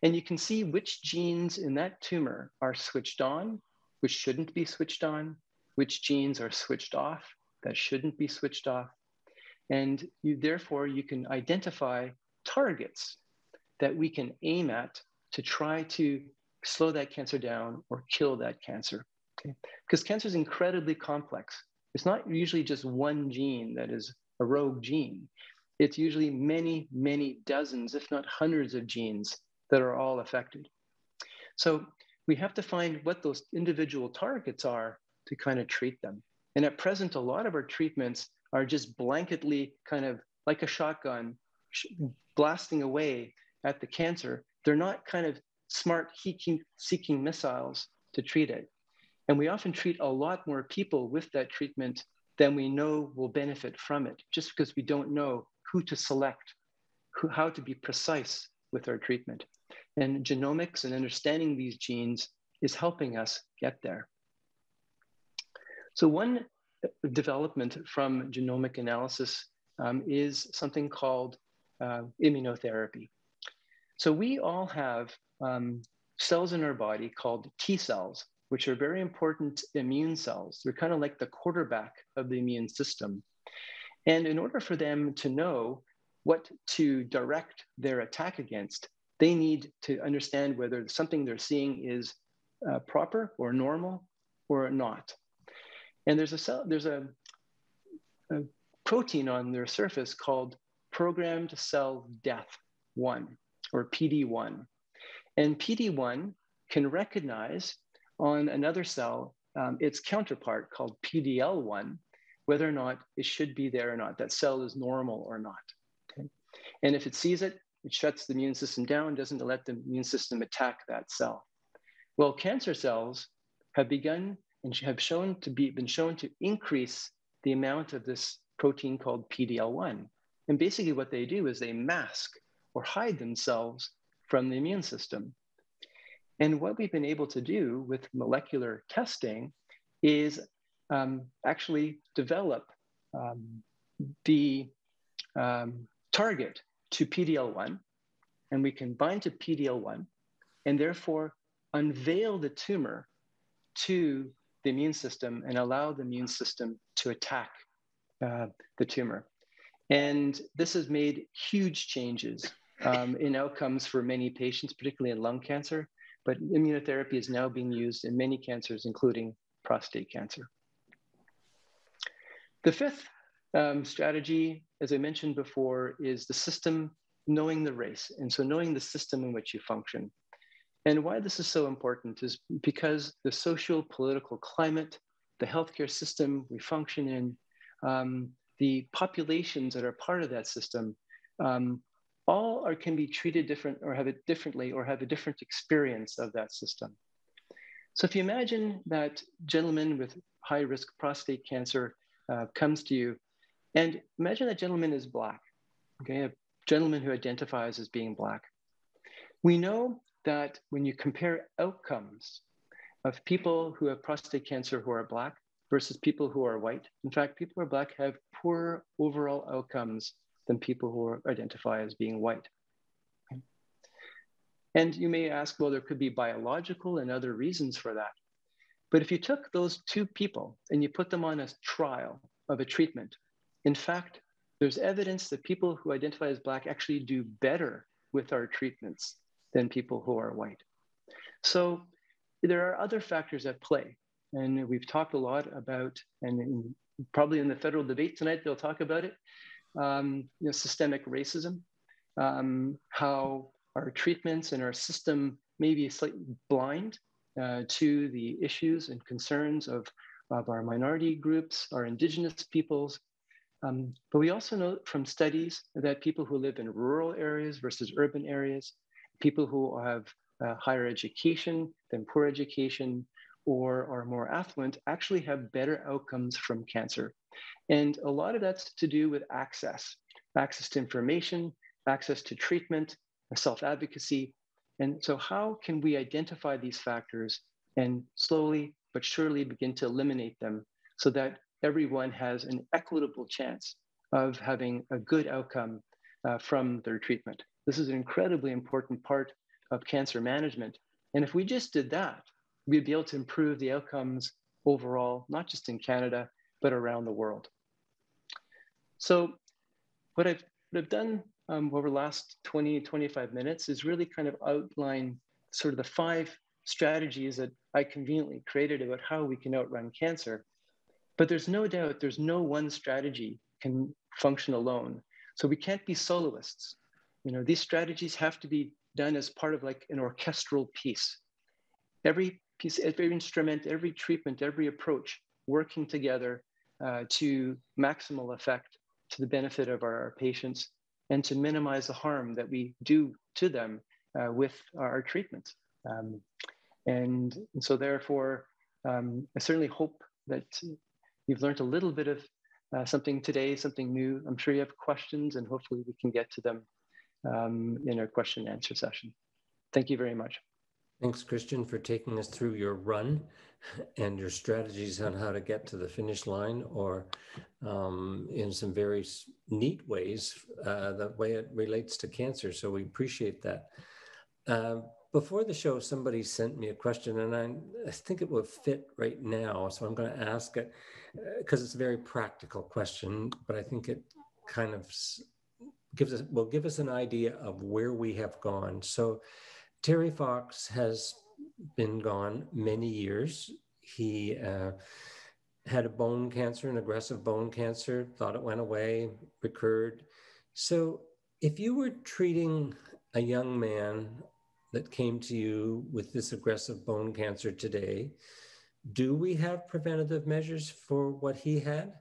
And you can see which genes in that tumor are switched on, which shouldn't be switched on, which genes are switched off that shouldn't be switched off. And therefore, you can identify targets that we can aim at to try to slow that cancer down or kill that cancer. Okay? Because cancer is incredibly complex. It's not usually just one gene that is a rogue gene. It's usually many, many dozens, if not hundreds of genes that are all affected. So we have to find what those individual targets are to kind of treat them. And at present, a lot of our treatments are just blanketly kind of like a shotgun blasting away at the cancer. They're not kind of smart heat-seeking missiles to treat it. And we often treat a lot more people with that treatment than we know will benefit from it, just because we don't know who to select, how to be precise with our treatment. And genomics and understanding these genes is helping us get there. So one development from genomic analysis is something called immunotherapy. So we all have cells in our body called T cells, which are very important immune cells. They're kind of like the quarterback of the immune system. And in order for them to know what to direct their attack against, they need to understand whether something they're seeing is proper or normal or not. And there's a protein on their surface called programmed cell death 1, or PD1. And PD1 can recognize on another cell its counterpart called PDL1, whether or not it should be there or not, that cell is normal or not. Okay? And if it sees it, it shuts the immune system down, doesn't let the immune system attack that cell. Well, cancer cells have begun and have been shown to increase the amount of this protein called PDL1. And basically what they do is they mask or hide themselves from the immune system. And what we've been able to do with molecular testing is actually develop the target to PD-L1, and we can bind to PD-L1 and therefore unveil the tumor to the immune system and allow the immune system to attack the tumor. And this has made huge changes in outcomes for many patients, particularly in lung cancer, but immunotherapy is now being used in many cancers, including prostate cancer. The fifth strategy, as I mentioned before, is the system, knowing the race. And so knowing the system in which you function. And why this is so important is because the social, political climate, the healthcare system we function in, the populations that are part of that system, all can be treated different or have it differently or have a different experience of that system. So if you imagine that gentleman with high-risk prostate cancer comes to you, and imagine that gentleman is Black, okay, a gentleman who identifies as being Black. We know that when you compare outcomes of people who have prostate cancer who are Black versus people who are white, in fact, people who are Black have poorer overall outcomes than people who identify as being white. Okay. And you may ask, well, there could be biological and other reasons for that. But if you took those two people and you put them on a trial of a treatment, in fact, there's evidence that people who identify as Black actually do better with our treatments than people who are white. So there are other factors at play. And we've talked a lot about, and probably in the federal debate tonight, they'll talk about it, systemic racism, how our treatments and our system may be slightly blind to the issues and concerns of our minority groups, our indigenous peoples. But we also know from studies that people who live in rural areas versus urban areas, people who have higher education than poor education, or are more affluent, actually have better outcomes from cancer. And a lot of that's to do with access to information, access to treatment, self-advocacy. And so how can we identify these factors and slowly but surely begin to eliminate them so that everyone has an equitable chance of having a good outcome from their treatment? This is an incredibly important part of cancer management. And if we just did that, we'd be able to improve the outcomes overall, not just in Canada, but around the world. So what I've done over the last 20, 25 minutes is really kind of outline sort of the 5 strategies that I conveniently created about how we can outrun cancer. But there's no doubt there's no one strategy can function alone. So we can't be soloists. These strategies have to be done as part of like an orchestral piece. Every piece, every instrument, every treatment, every approach working together to maximal effect to the benefit of our patients and to minimize the harm that we do to them with our treatments. And so therefore, I certainly hope that you've learned a little bit of something today, something new. I'm sure you have questions and hopefully we can get to them in our question and answer session. Thank you very much. Thanks, Christiaan, for taking us through your run and your strategies on how to get to the finish line, or in some very neat ways, the way it relates to cancer. So we appreciate that. Before the show, somebody sent me a question, and I think it would fit right now. So I'm going to ask it because it's a very practical question, but I think it kind of will give us an idea of where we have gone. So Terry Fox has been gone many years. He had a bone cancer, an aggressive bone cancer, thought it went away, recurred. So if you were treating a young man that came to you with this aggressive bone cancer today, do we have preventative measures for what he had?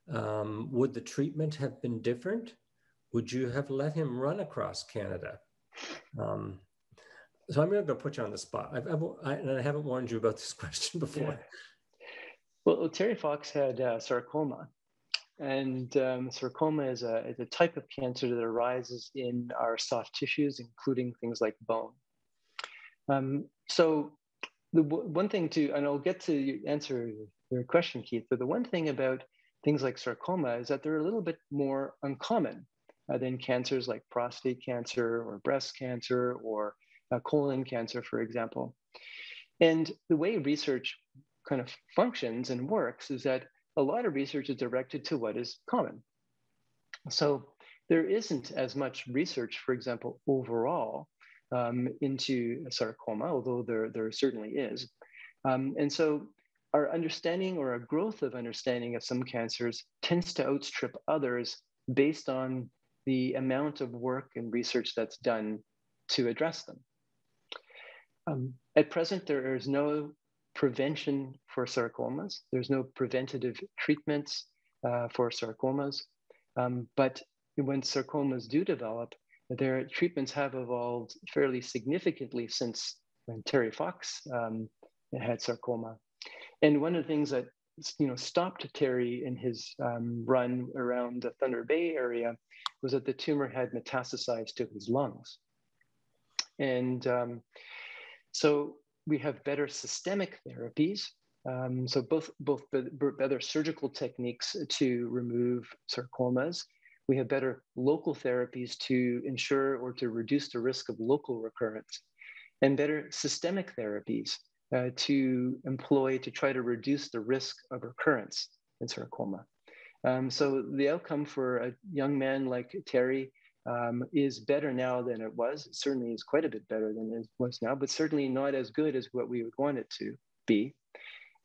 Would the treatment have been different? Would you have let him run across Canada? So I'm going to put you on the spot. And I haven't warned you about this question before. Yeah. Well, Terry Fox had sarcoma. And sarcoma is a type of cancer that arises in our soft tissues, including things like bone. So the one thing and I'll get to answer your question, Keith, but the one thing about things like sarcoma is that they're a little bit more uncommon than cancers like prostate cancer or breast cancer or colon cancer, for example. And the way research kind of functions and works is that a lot of research is directed to what is common. So there isn't as much research, for example, overall into sarcoma, although there certainly is. And so our understanding or our growth of understanding of some cancers tends to outstrip others based on the amount of work and research that's done to address them. At present, there is no prevention for sarcomas. There's no preventative treatments for sarcomas. But when sarcomas do develop, their treatments have evolved fairly significantly since when Terry Fox had sarcoma. And one of the things that stopped Terry in his run around the Thunder Bay area was that the tumor had metastasized to his lungs. And so we have better systemic therapies. So both better surgical techniques to remove sarcomas. We have better local therapies to ensure or to reduce the risk of local recurrence, and better systemic therapies to employ to try to reduce the risk of recurrence in sarcoma. So the outcome for a young man like Terry is better now than it was. It certainly is quite a bit better than it was now, but certainly not as good as what we would want it to be.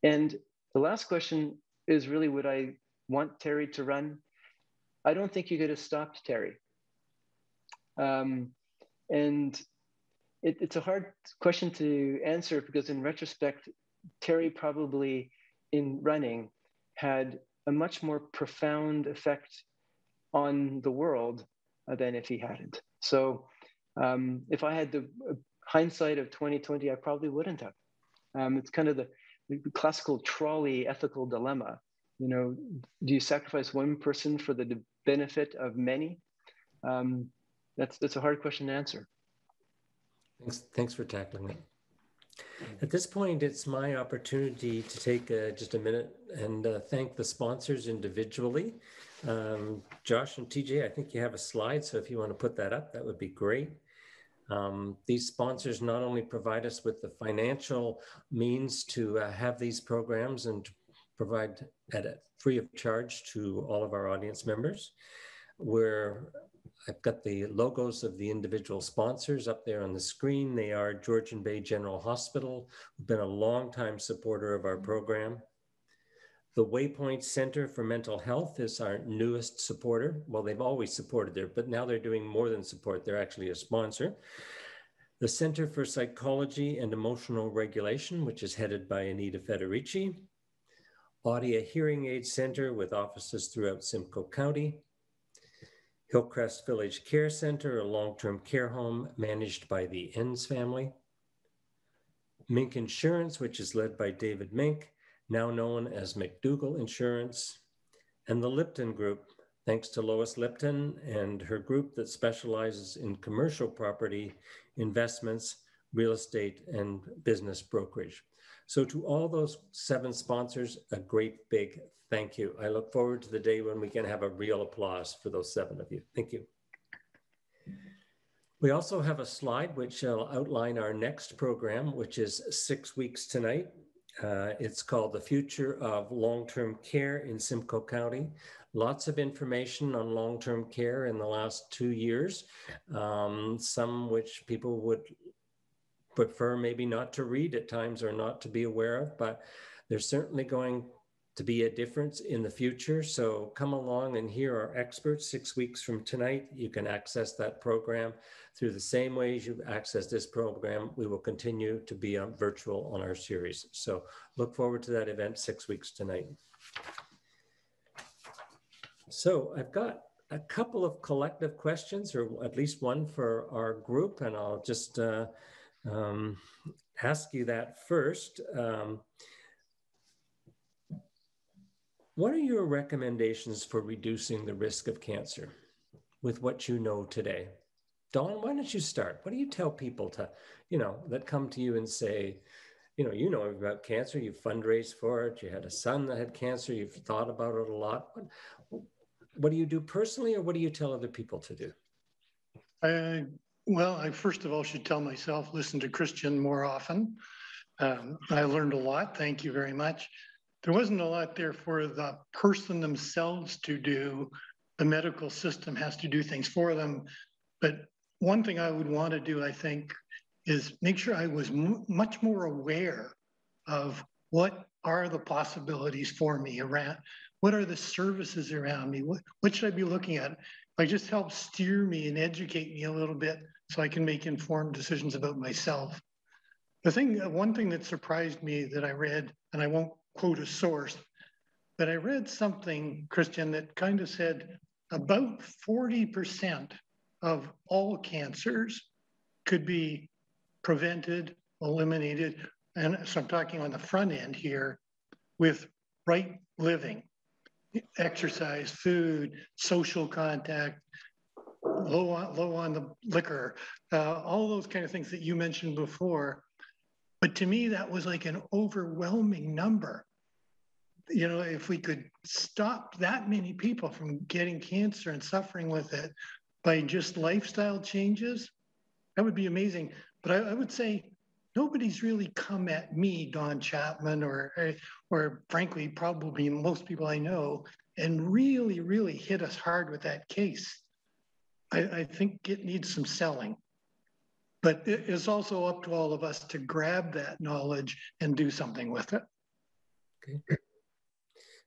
And the last question is really, would I want Terry to run? I don't think you could have stopped Terry. And it's a hard question to answer because in retrospect, Terry probably in running had a much more profound effect on the world than if he hadn't. So if I had the hindsight of 2020, I probably wouldn't have. It's kind of the classical trolley ethical dilemma. Do you sacrifice one person for the benefit of many? That's a hard question to answer. Thanks for tackling it. At this point, it's my opportunity to take just a minute and thank the sponsors individually. Josh and TJ, I think you have a slide, so if you want to put that up, that would be great. These sponsors not only provide us with the financial means to have these programs and provide at a free of charge to all of our audience members, I've got the logos of the individual sponsors up there on the screen. They are Georgian Bay General Hospital, who've been a longtime supporter of our program. The Waypoint Center for Mental Health is our newest supporter. Well, they've always supported there, but now they're doing more than support. They're actually a sponsor. The Center for Psychology and Emotional Regulation, which is headed by Anita Federici. Audia Hearing Aid Center with offices throughout Simcoe County. Hillcrest Village Care Center, a long-term care home managed by the Enns family. Mink Insurance, which is led by David Mink, now known as McDougall Insurance. And the Lipton Group, thanks to Lois Lipton and her group that specializes in commercial property investments, real estate, and business brokerage. So to all those 7 sponsors, a great big thank you. I look forward to the day when we can have a real applause for those 7 of you. Thank you. We also have a slide which will outline our next program, which is 6 weeks tonight. It's called The Future of Long-Term Care in Simcoe County. Lots of information on long-term care in the last 2 years, some which people would prefer maybe not to read at times or not to be aware of, but there's certainly going to be a difference in the future. So come along and hear our experts 6 weeks from tonight. You can access that program through the same ways you've accessed this program. We will continue to be virtual on our series. So look forward to that event 6 weeks tonight. So I've got a couple of collective questions, or at least one for our group, and I'll just ask you that first. What are your recommendations for reducing the risk of cancer with what you know today? Dawn, why don't you start? What do you tell people to, that come to you and say, you know about cancer, you've fundraised for it, you had a son that had cancer, you've thought about it a lot. What do you do personally, or what do you tell other people to do? Well, I first of all should tell myself, listen to Christiaan more often. I learned a lot. Thank you very much. There wasn't a lot there for the person themselves to do. The medical system has to do things for them. But one thing I would want to do, I think, is make sure I was much more aware of what are the possibilities for me around, what are the services around me, what should I be looking at? Like, just help steer me and educate me a little bit so I can make informed decisions about myself. One thing that surprised me that I read, and I won't quote a source, but I read something, Christiaan, that kind of said about 40% of all cancers could be prevented, eliminated, and so I'm talking on the front end here, with right living, exercise, food, social contact, low on the liquor, all those kind of things that you mentioned before. But to me, that was like an overwhelming number. If we could stop that many people from getting cancer and suffering with it by just lifestyle changes, that would be amazing. But I would say nobody's really come at me, Don Chapman, or frankly, probably most people I know, and really, really hit us hard with that case. I think it needs some selling. But it's also up to all of us to grab that knowledge and do something with it. Okay.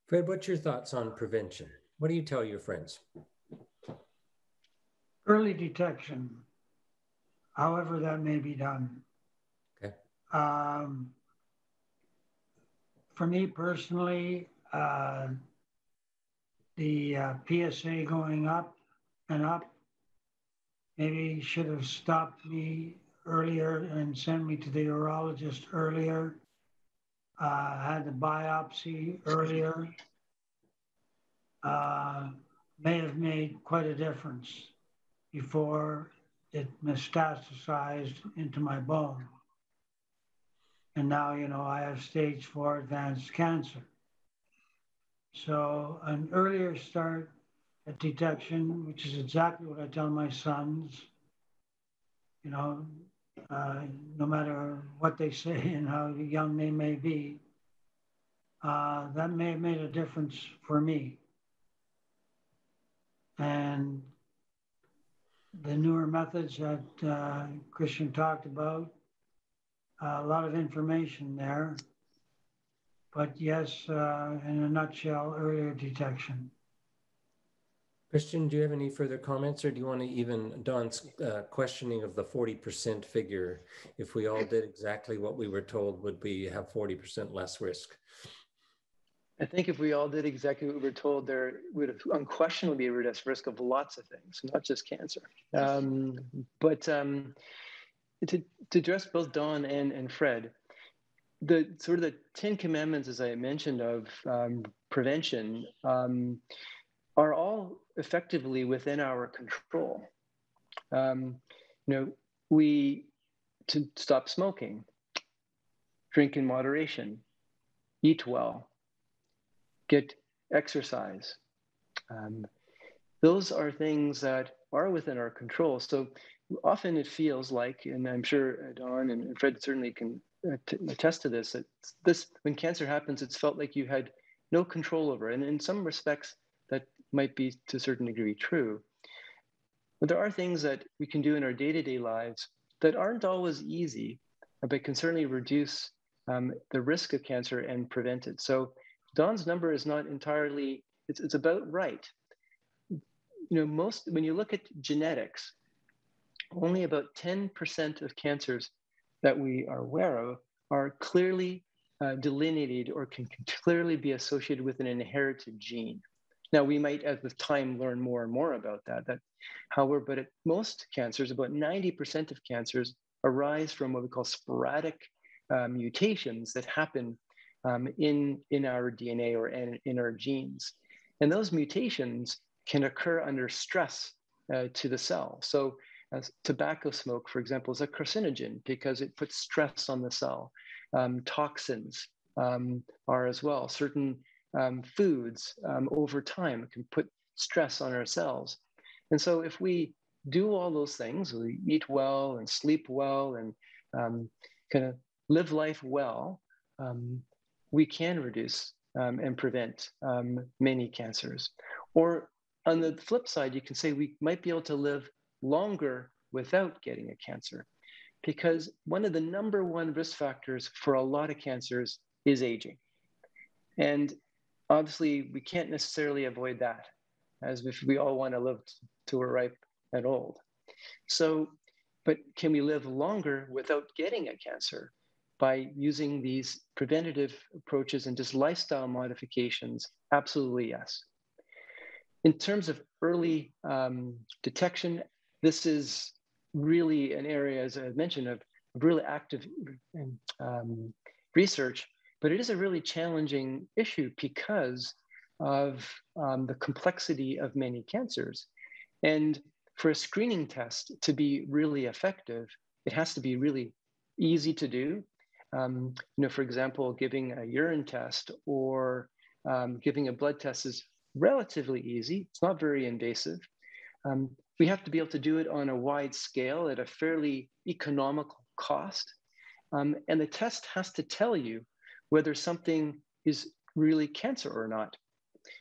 Fred, what's your thoughts on prevention? What do you tell your friends? Early detection, however that may be done. Okay. For me personally, the PSA going up and up maybe should have stopped me earlier and sent me to the urologist earlier. Had the biopsy earlier. May have made quite a difference before it metastasized into my bone. And now, I have stage 4 advanced cancer. So an earlier start at detection, which is exactly what I tell my sons, no matter what they say and how young they may be, that may have made a difference for me. And the newer methods that Christiaan talked about, a lot of information there. But yes, in a nutshell, earlier detection. Christiaan, do you have any further comments, or do you want to even Don's questioning of the 40% figure? If we all did exactly what we were told, would we have 40% less risk? I think if we all did exactly what we were told, there would have unquestionably be a reduced risk of lots of things, not just cancer. But to address both Dawn and Fred, the sort of the 10 commandments, as I mentioned, of prevention are all effectively within our control. To stop smoking, drink in moderation, eat well, get exercise. Those are things that are within our control. So often it feels like, and I'm sure Dawn and Fred certainly can attest to this, that when cancer happens, it's felt like you had no control over it. And in some respects, that might be to a certain degree true. But there are things that we can do in our day-to-day lives that aren't always easy, but can certainly reduce the risk of cancer and prevent it. So Dawn's number is not entirely, it's about right. When you look at genetics, only about 10% of cancers that we are aware of are clearly delineated or can clearly be associated with an inherited gene. Now, we might, at the time, learn more and more about that. However, but at most cancers, about 90% of cancers arise from what we call sporadic mutations that happen in our DNA or in our genes. And those mutations can occur under stress to the cell. So As tobacco smoke, for example, is a carcinogen because it puts stress on the cell. Toxins are as well. Certain foods over time can put stress on our cells. And so if we do all those things, we eat well and sleep well and kind of live life well, we can reduce and prevent many cancers. Or on the flip side, you can say we might be able to live longer without getting a cancer, because one of the number one risk factors for a lot of cancers is aging. And obviously, we can't necessarily avoid that, as if we all want to live to we're ripe and old. So, but can we live longer without getting a cancer by using these preventative approaches and just lifestyle modifications? Absolutely, yes. In terms of early detection, this is really an area, as I mentioned, of really active research, but it is a really challenging issue because of the complexity of many cancers. And for a screening test to be really effective, it has to be really easy to do. For example, giving a urine test or giving a blood test is relatively easy. It's not very invasive. We have to be able to do it on a wide scale at a fairly economical cost. And the test has to tell you whether something is really cancer or not.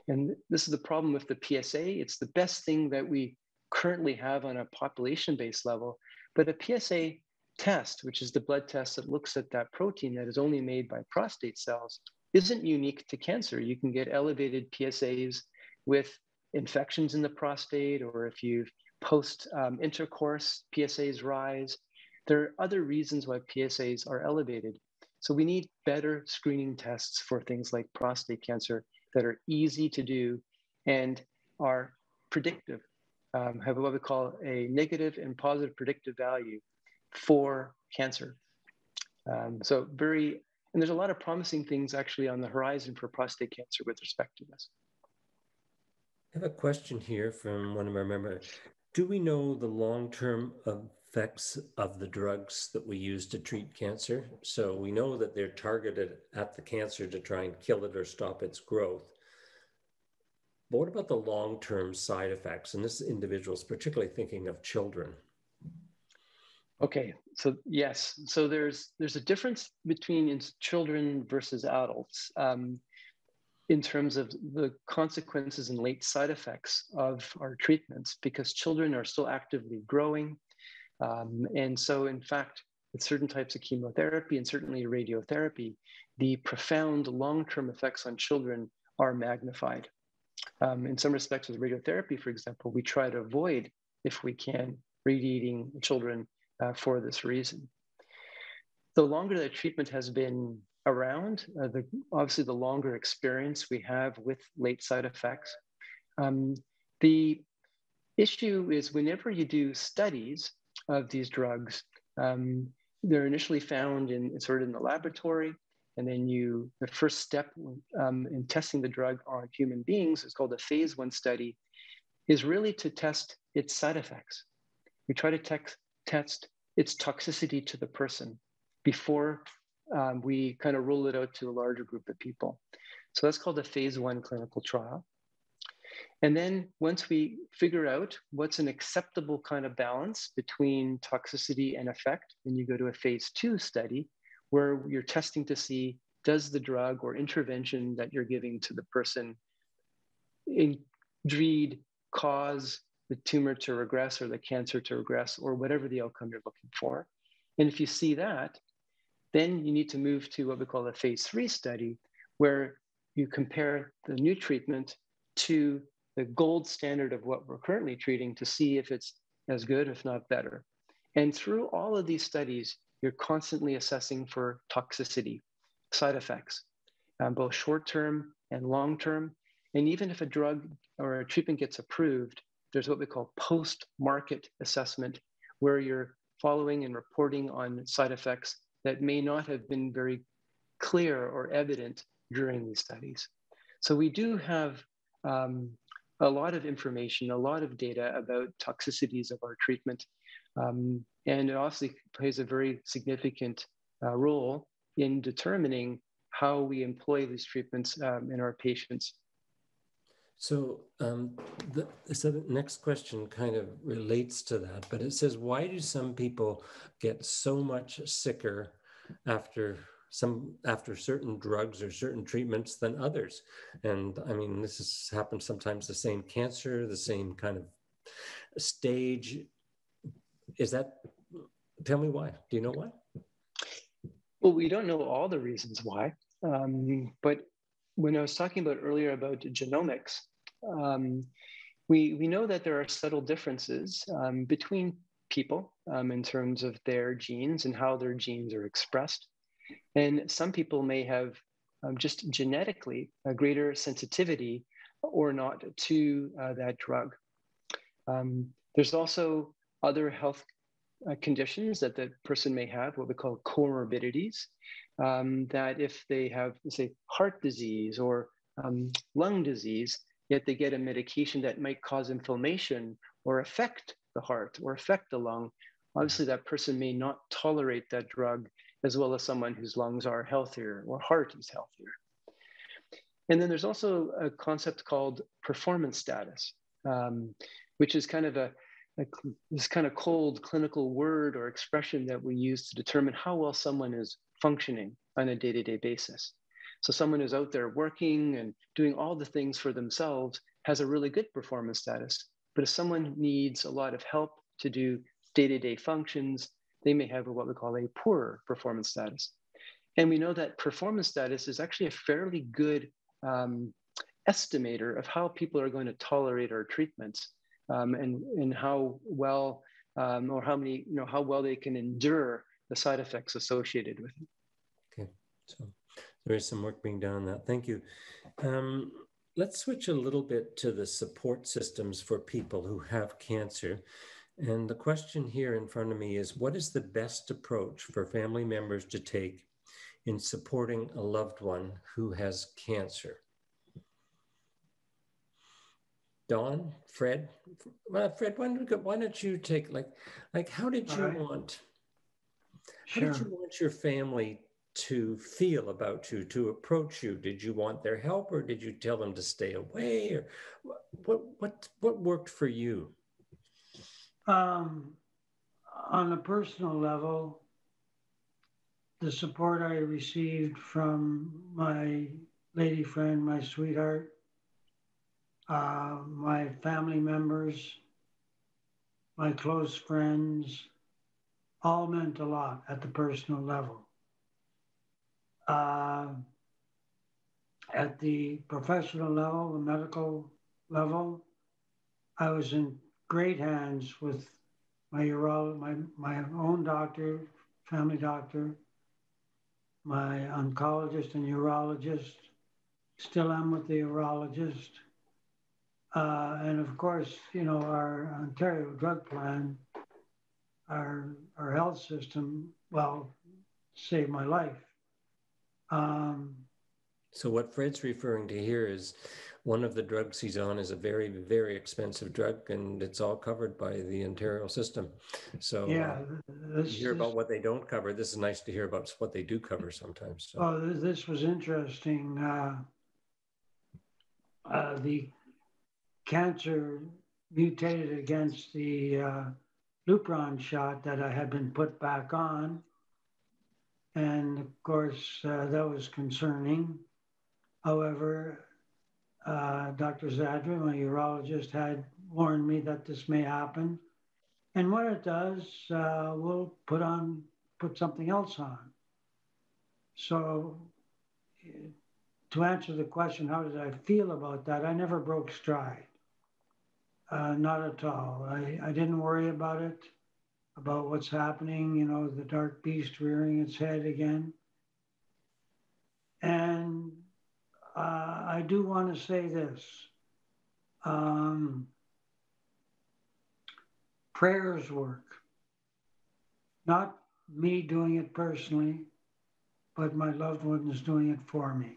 And this is the problem with the PSA. It's the best thing that we currently have on a population-based level. But a PSA test, which is the blood test that looks at that protein that is only made by prostate cells, isn't unique to cancer. You can get elevated PSAs with infections in the prostate, or if you've post-intercourse, PSAs rise. There are other reasons why PSAs are elevated. So we need better screening tests for things like prostate cancer that are easy to do and are predictive, have what we call a negative and positive predictive value for cancer. And there's a lot of promising things actually on the horizon for prostate cancer with respect to this. I have a question here from one of our members. Do we know the long-term effects of the drugs that we use to treat cancer? So we know that they're targeted at the cancer to try and kill it or stop its growth. But what about the long-term side effects? And this individual is particularly thinking of children. Okay, so yes. So there's a difference between children versus adults in terms of the consequences and late side effects of our treatments, because children are still actively growing. And so in fact, with certain types of chemotherapy and certainly radiotherapy, the profound long-term effects on children are magnified. In some respects with radiotherapy, for example, we try to avoid, if we can, radiating children for this reason. The longer that treatment has been around, obviously the longer experience we have with late side effects. The issue is whenever you do studies of these drugs, they're initially found in the laboratory, and then the first step in testing the drug on human beings is called a phase 1 study, is really to test its side effects. We try to test its toxicity to the person before we kind of roll it out to a larger group of people. So that's called a phase 1 clinical trial. And then once we figure out what's an acceptable kind of balance between toxicity and effect, then you go to a phase 2 study where you're testing to see, does the drug or intervention that you're giving to the person indeed cause the tumor to regress or the cancer to regress or whatever the outcome you're looking for. And if you see that, then you need to move to what we call a phase 3 study, where you compare the new treatment to the gold standard of what we're currently treating to see if it's as good, if not better. And through all of these studies, you're constantly assessing for toxicity, side effects, both short-term and long-term. And even if a drug or a treatment gets approved, there's what we call post-market assessment, where you're following and reporting on side effects that may not have been very clear or evident during these studies. So we do have a lot of information, a lot of data about toxicities of our treatment. And it also plays a very significant role in determining how we employ these treatments in our patients. So, the next question kind of relates to that, but it says, why do some people get so much sicker after certain drugs or certain treatments than others? And I mean, this happens sometimes, the same cancer, the same kind of stage. Tell me why. Do you know why? Well, we don't know all the reasons why, but when I was talking about earlier about genomics, we know that there are subtle differences between people in terms of their genes and how their genes are expressed. And some people may have just genetically a greater sensitivity or not to that drug. There's also other health conditions that the person may have, what we call comorbidities, that if they have, say, heart disease or lung disease, yet they get a medication that might cause inflammation or affect the heart or affect the lung, obviously that person may not tolerate that drug as well as someone whose lungs are healthier or heart is healthier. And then there's also a concept called performance status, which is kind of this kind of cold clinical word or expression that we use to determine how well someone is functioning on a day-to-day basis. So someone who's out there working and doing all the things for themselves has a really good performance status. But if someone needs a lot of help to do day-to-day functions, they may have what we call a poorer performance status. And we know that performance status is actually a fairly good estimator of how people are going to tolerate our treatments. And how well or how well they can endure the side effects associated with it. Okay, so there is some work being done on that. Thank you. Let's switch a little bit to the support systems for people who have cancer. And the question here in front of me is, what is the best approach for family members to take in supporting a loved one who has cancer? Dawn, Fred, Fred, why don't you take how did you want? How did you want your family to feel about you, to approach you? Did you want their help, or did you tell them to stay away, or what worked for you? On a personal level, the support I received from my lady friend, my sweetheart, my family members, my close friends, all meant a lot at the personal level. At the professional level, the medical level, I was in great hands with my own doctor, family doctor, my oncologist and urologist. Still am with the urologist. And of course, our Ontario drug plan, our health system, saved my life. So what Fred's referring to here is one of the drugs he's on is a very, very expensive drug, and it's all covered by the Ontario system. So yeah, you hear about what they don't cover. This is nice to hear about what they do cover sometimes. So. Oh, this was interesting. The cancer mutated against the Lupron shot that I had been put back on. And of course, that was concerning. However, Dr. Zadra, my urologist, had warned me that this may happen. And when it does, we'll put something else on. So to answer the question, how did I feel about that? I never broke stride. Not at all. I didn't worry about it, about what's happening, the dark beast rearing its head again. And I do want to say this. Prayers work. Not me doing it personally, but my loved one is doing it for me.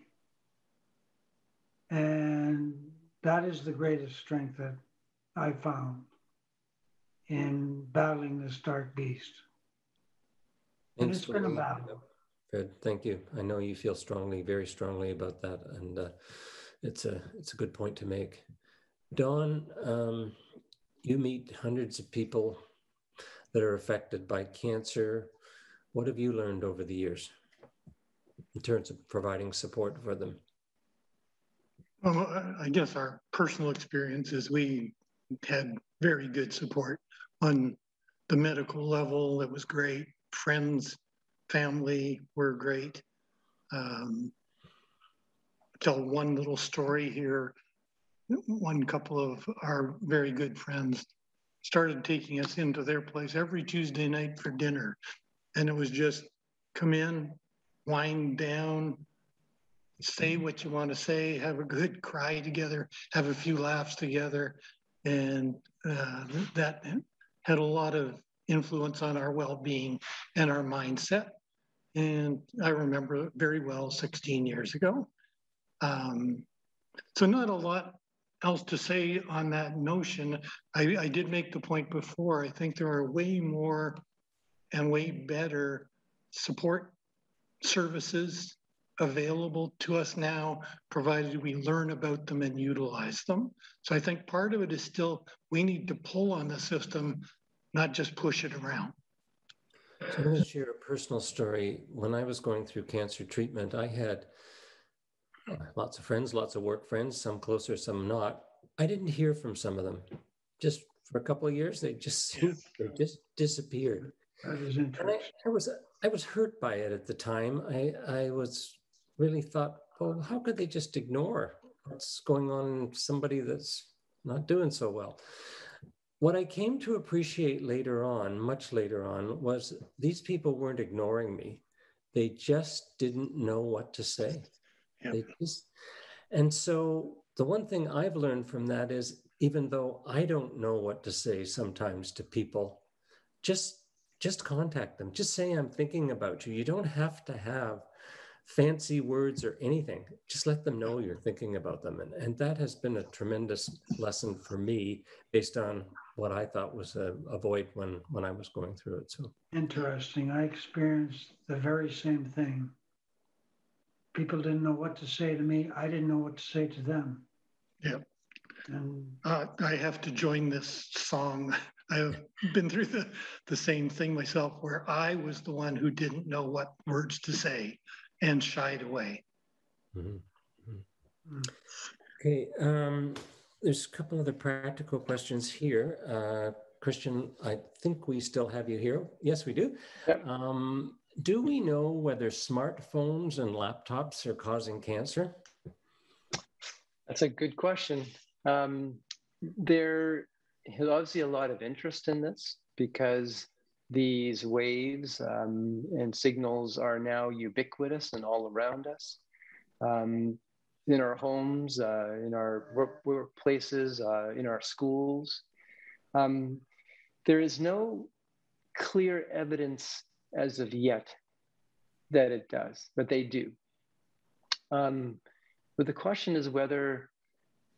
And that is the greatest strength that I found in battling this dark beast. And it's been a battle. Good, thank you. I know you feel strongly, very strongly about that, and it's a good point to make. Dawn, you meet hundreds of people that are affected by cancer. What have you learned over the years in terms of providing support for them? Well, I guess our personal experience is we had very good support on the medical level. It was great. Friends, family were great. Tell one little story here. One couple of our very good friends started taking us into their place every Tuesday night for dinner. And it was just come in, wind down, say what you want to say, have a good cry together, have a few laughs together. And that had a lot of influence on our well-being and our mindset. And I remember it very well 16 years ago. So not a lot else to say on that notion. I did make the point before, I think there are way more and way better support services available to us now, provided we learn about them and utilize them. So I think part of it is still, we need to pull on the system, not just push it around. So I'm going to share a personal story. When I was going through cancer treatment, I had lots of friends, lots of work friends, some closer, some not. I didn't hear from some of them. Just for a couple of years, they just disappeared. That is interesting. And I was hurt by it at the time. I was really thought, well, how could they just ignore what's going on in somebody that's not doing so well? What I came to appreciate later on, much later on, was these people weren't ignoring me. They just didn't know what to say. Yep. And so the one thing I've learned from that is, even though I don't know what to say sometimes to people, just contact them. Just say, I'm thinking about you. You don't have to have fancy words or anything. Just let them know you're thinking about them. And that has been a tremendous lesson for me based on what I thought was a void when I was going through it. So interesting. I experienced the very same thing. People didn't know what to say to me. I didn't know what to say to them. Yeah. And I have to join this song. I've been through the same thing myself, where I was the one who didn't know what words to say and shied away. Mm-hmm. Okay, there's a couple other practical questions here. Christian, I think we still have you here. Yes, we do. Yep. Do we know whether smartphones and laptops are causing cancer? That's a good question. There is obviously a lot of interest in this because these waves and signals are now ubiquitous and all around us. In our homes, in our workplaces, in our schools. There is no clear evidence as of yet that it does, but they do. But the question is whether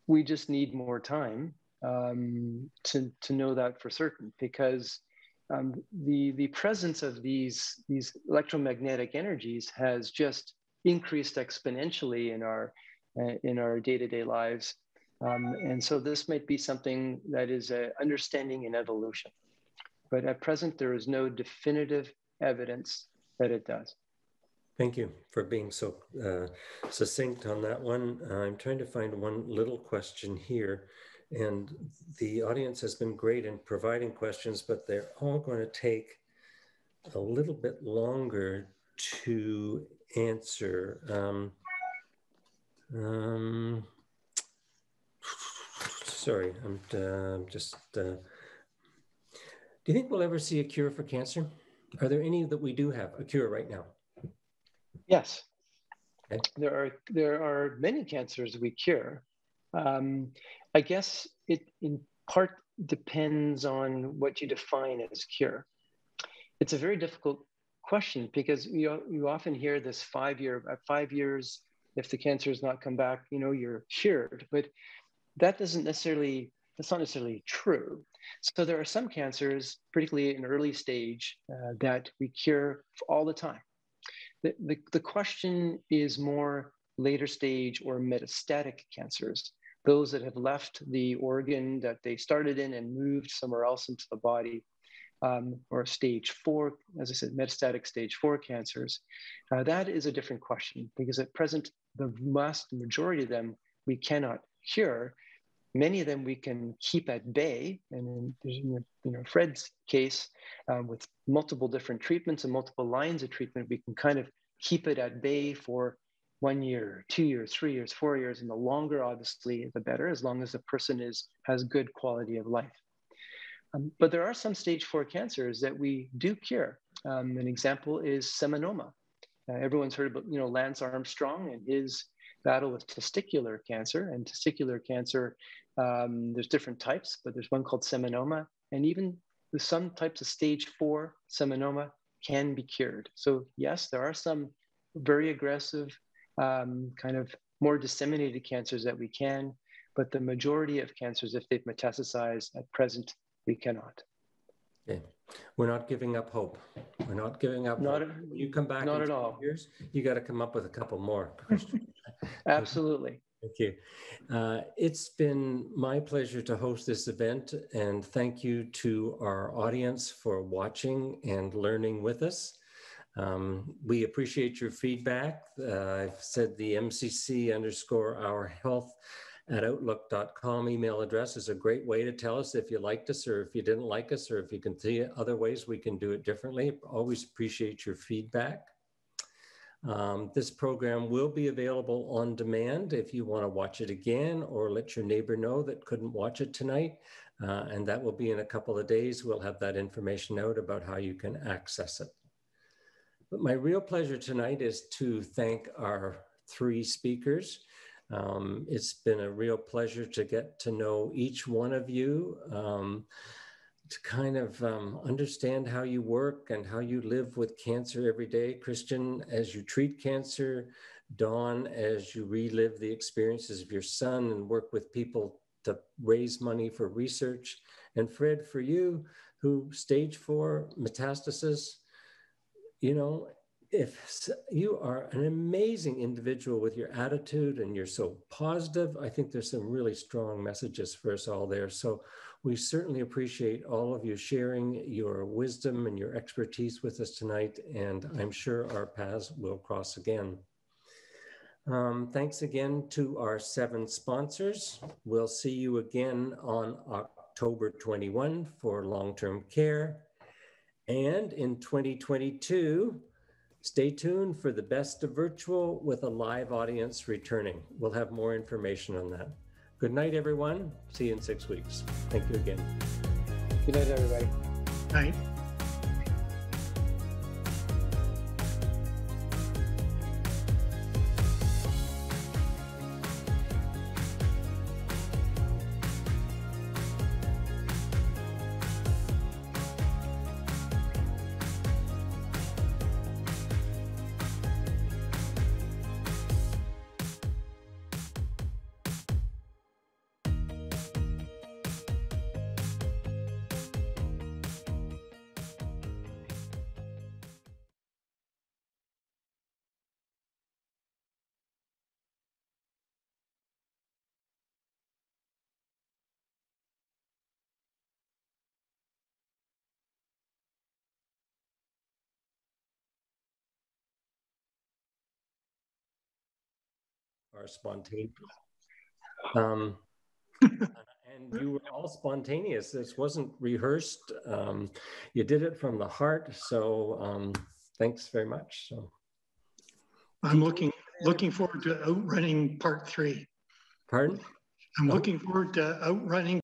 we just need more time to know that for certain, because the presence of these electromagnetic energies has just increased exponentially in our day-to-day lives. And so this might be something that is understanding and evolution. But at present, there is no definitive evidence that it does. Thank you for being so succinct on that one. I'm trying to find one little question here, and the audience has been great in providing questions, but they're all going to take a little bit longer to answer. Sorry, I'm just... do you think we'll ever see a cure for cancer? Are there any that we do have a cure right now? Yes. Okay. There are many cancers we cure. I guess it in part depends on what you define as cure. It's a very difficult question because you often hear this 5 years, if the cancer has not come back, you're cured. But that's not necessarily true. So there are some cancers, particularly in early stage, that we cure all the time. The question is more later stage or metastatic cancers, those that have left the organ that they started in and moved somewhere else into the body, or stage 4, as I said, metastatic stage 4 cancers. That is a different question, because at present, the vast majority of them we cannot cure. Many of them we can keep at bay, and in Fred's case, with multiple different treatments and multiple lines of treatment, we can kind of keep it at bay for 1 year, 2 years, 3 years, 4 years, and the longer, obviously, the better, as long as the person has good quality of life. But there are some stage 4 cancers that we do cure. An example is seminoma. Everyone's heard about Lance Armstrong and his battle with testicular cancer. And testicular cancer, there's different types, but there's one called seminoma. And even with some types of stage 4 seminoma can be cured. So yes, there are some very aggressive, kind of more disseminated cancers that we can, but the majority of cancers, if they've metastasized at present, we cannot. Okay. We're not giving up hope. We're not giving up hope. When you come back in 2 years, you got to come up with a couple more, Christiaan. Absolutely. Thank you. It's been my pleasure to host this event, and thank you to our audience for watching and learning with us. We appreciate your feedback. I've said the MCC_Our Health @outlook.com email address is a great way to tell us if you liked us or if you didn't like us, or if you can see other ways we can do it differently. Always appreciate your feedback. This program will be available on demand if you want to watch it again or let your neighbor know that couldn't watch it tonight. And that will be in a couple of days. We'll have that information out about how you can access it. But my real pleasure tonight is to thank our 3 speakers. It's been a real pleasure to get to know each one of you, to kind of understand how you work and how you live with cancer every day. Christiaan, as you treat cancer, Dawn, as you relive the experiences of your son and work with people to raise money for research, and Fred, for you, who stage 4 metastasis, if you are an amazing individual with your attitude and you're so positive, I think there's some really strong messages for us all there. So we certainly appreciate all of you sharing your wisdom and your expertise with us tonight, and I'm sure our paths will cross again. Thanks again to our 7 sponsors. We'll see you again on October 21 for long-term care. And in 2022, stay tuned for the best of virtual with a live audience returning. We'll have more information on that. Good night, everyone. See you in 6 weeks. Thank you again. Good night, everybody. Night. Are spontaneous. And you were all spontaneous. This wasn't rehearsed. You did it from the heart. So thanks very much. So I'm looking forward to Outrunning Part 3. Pardon? I'm looking forward to Outrunning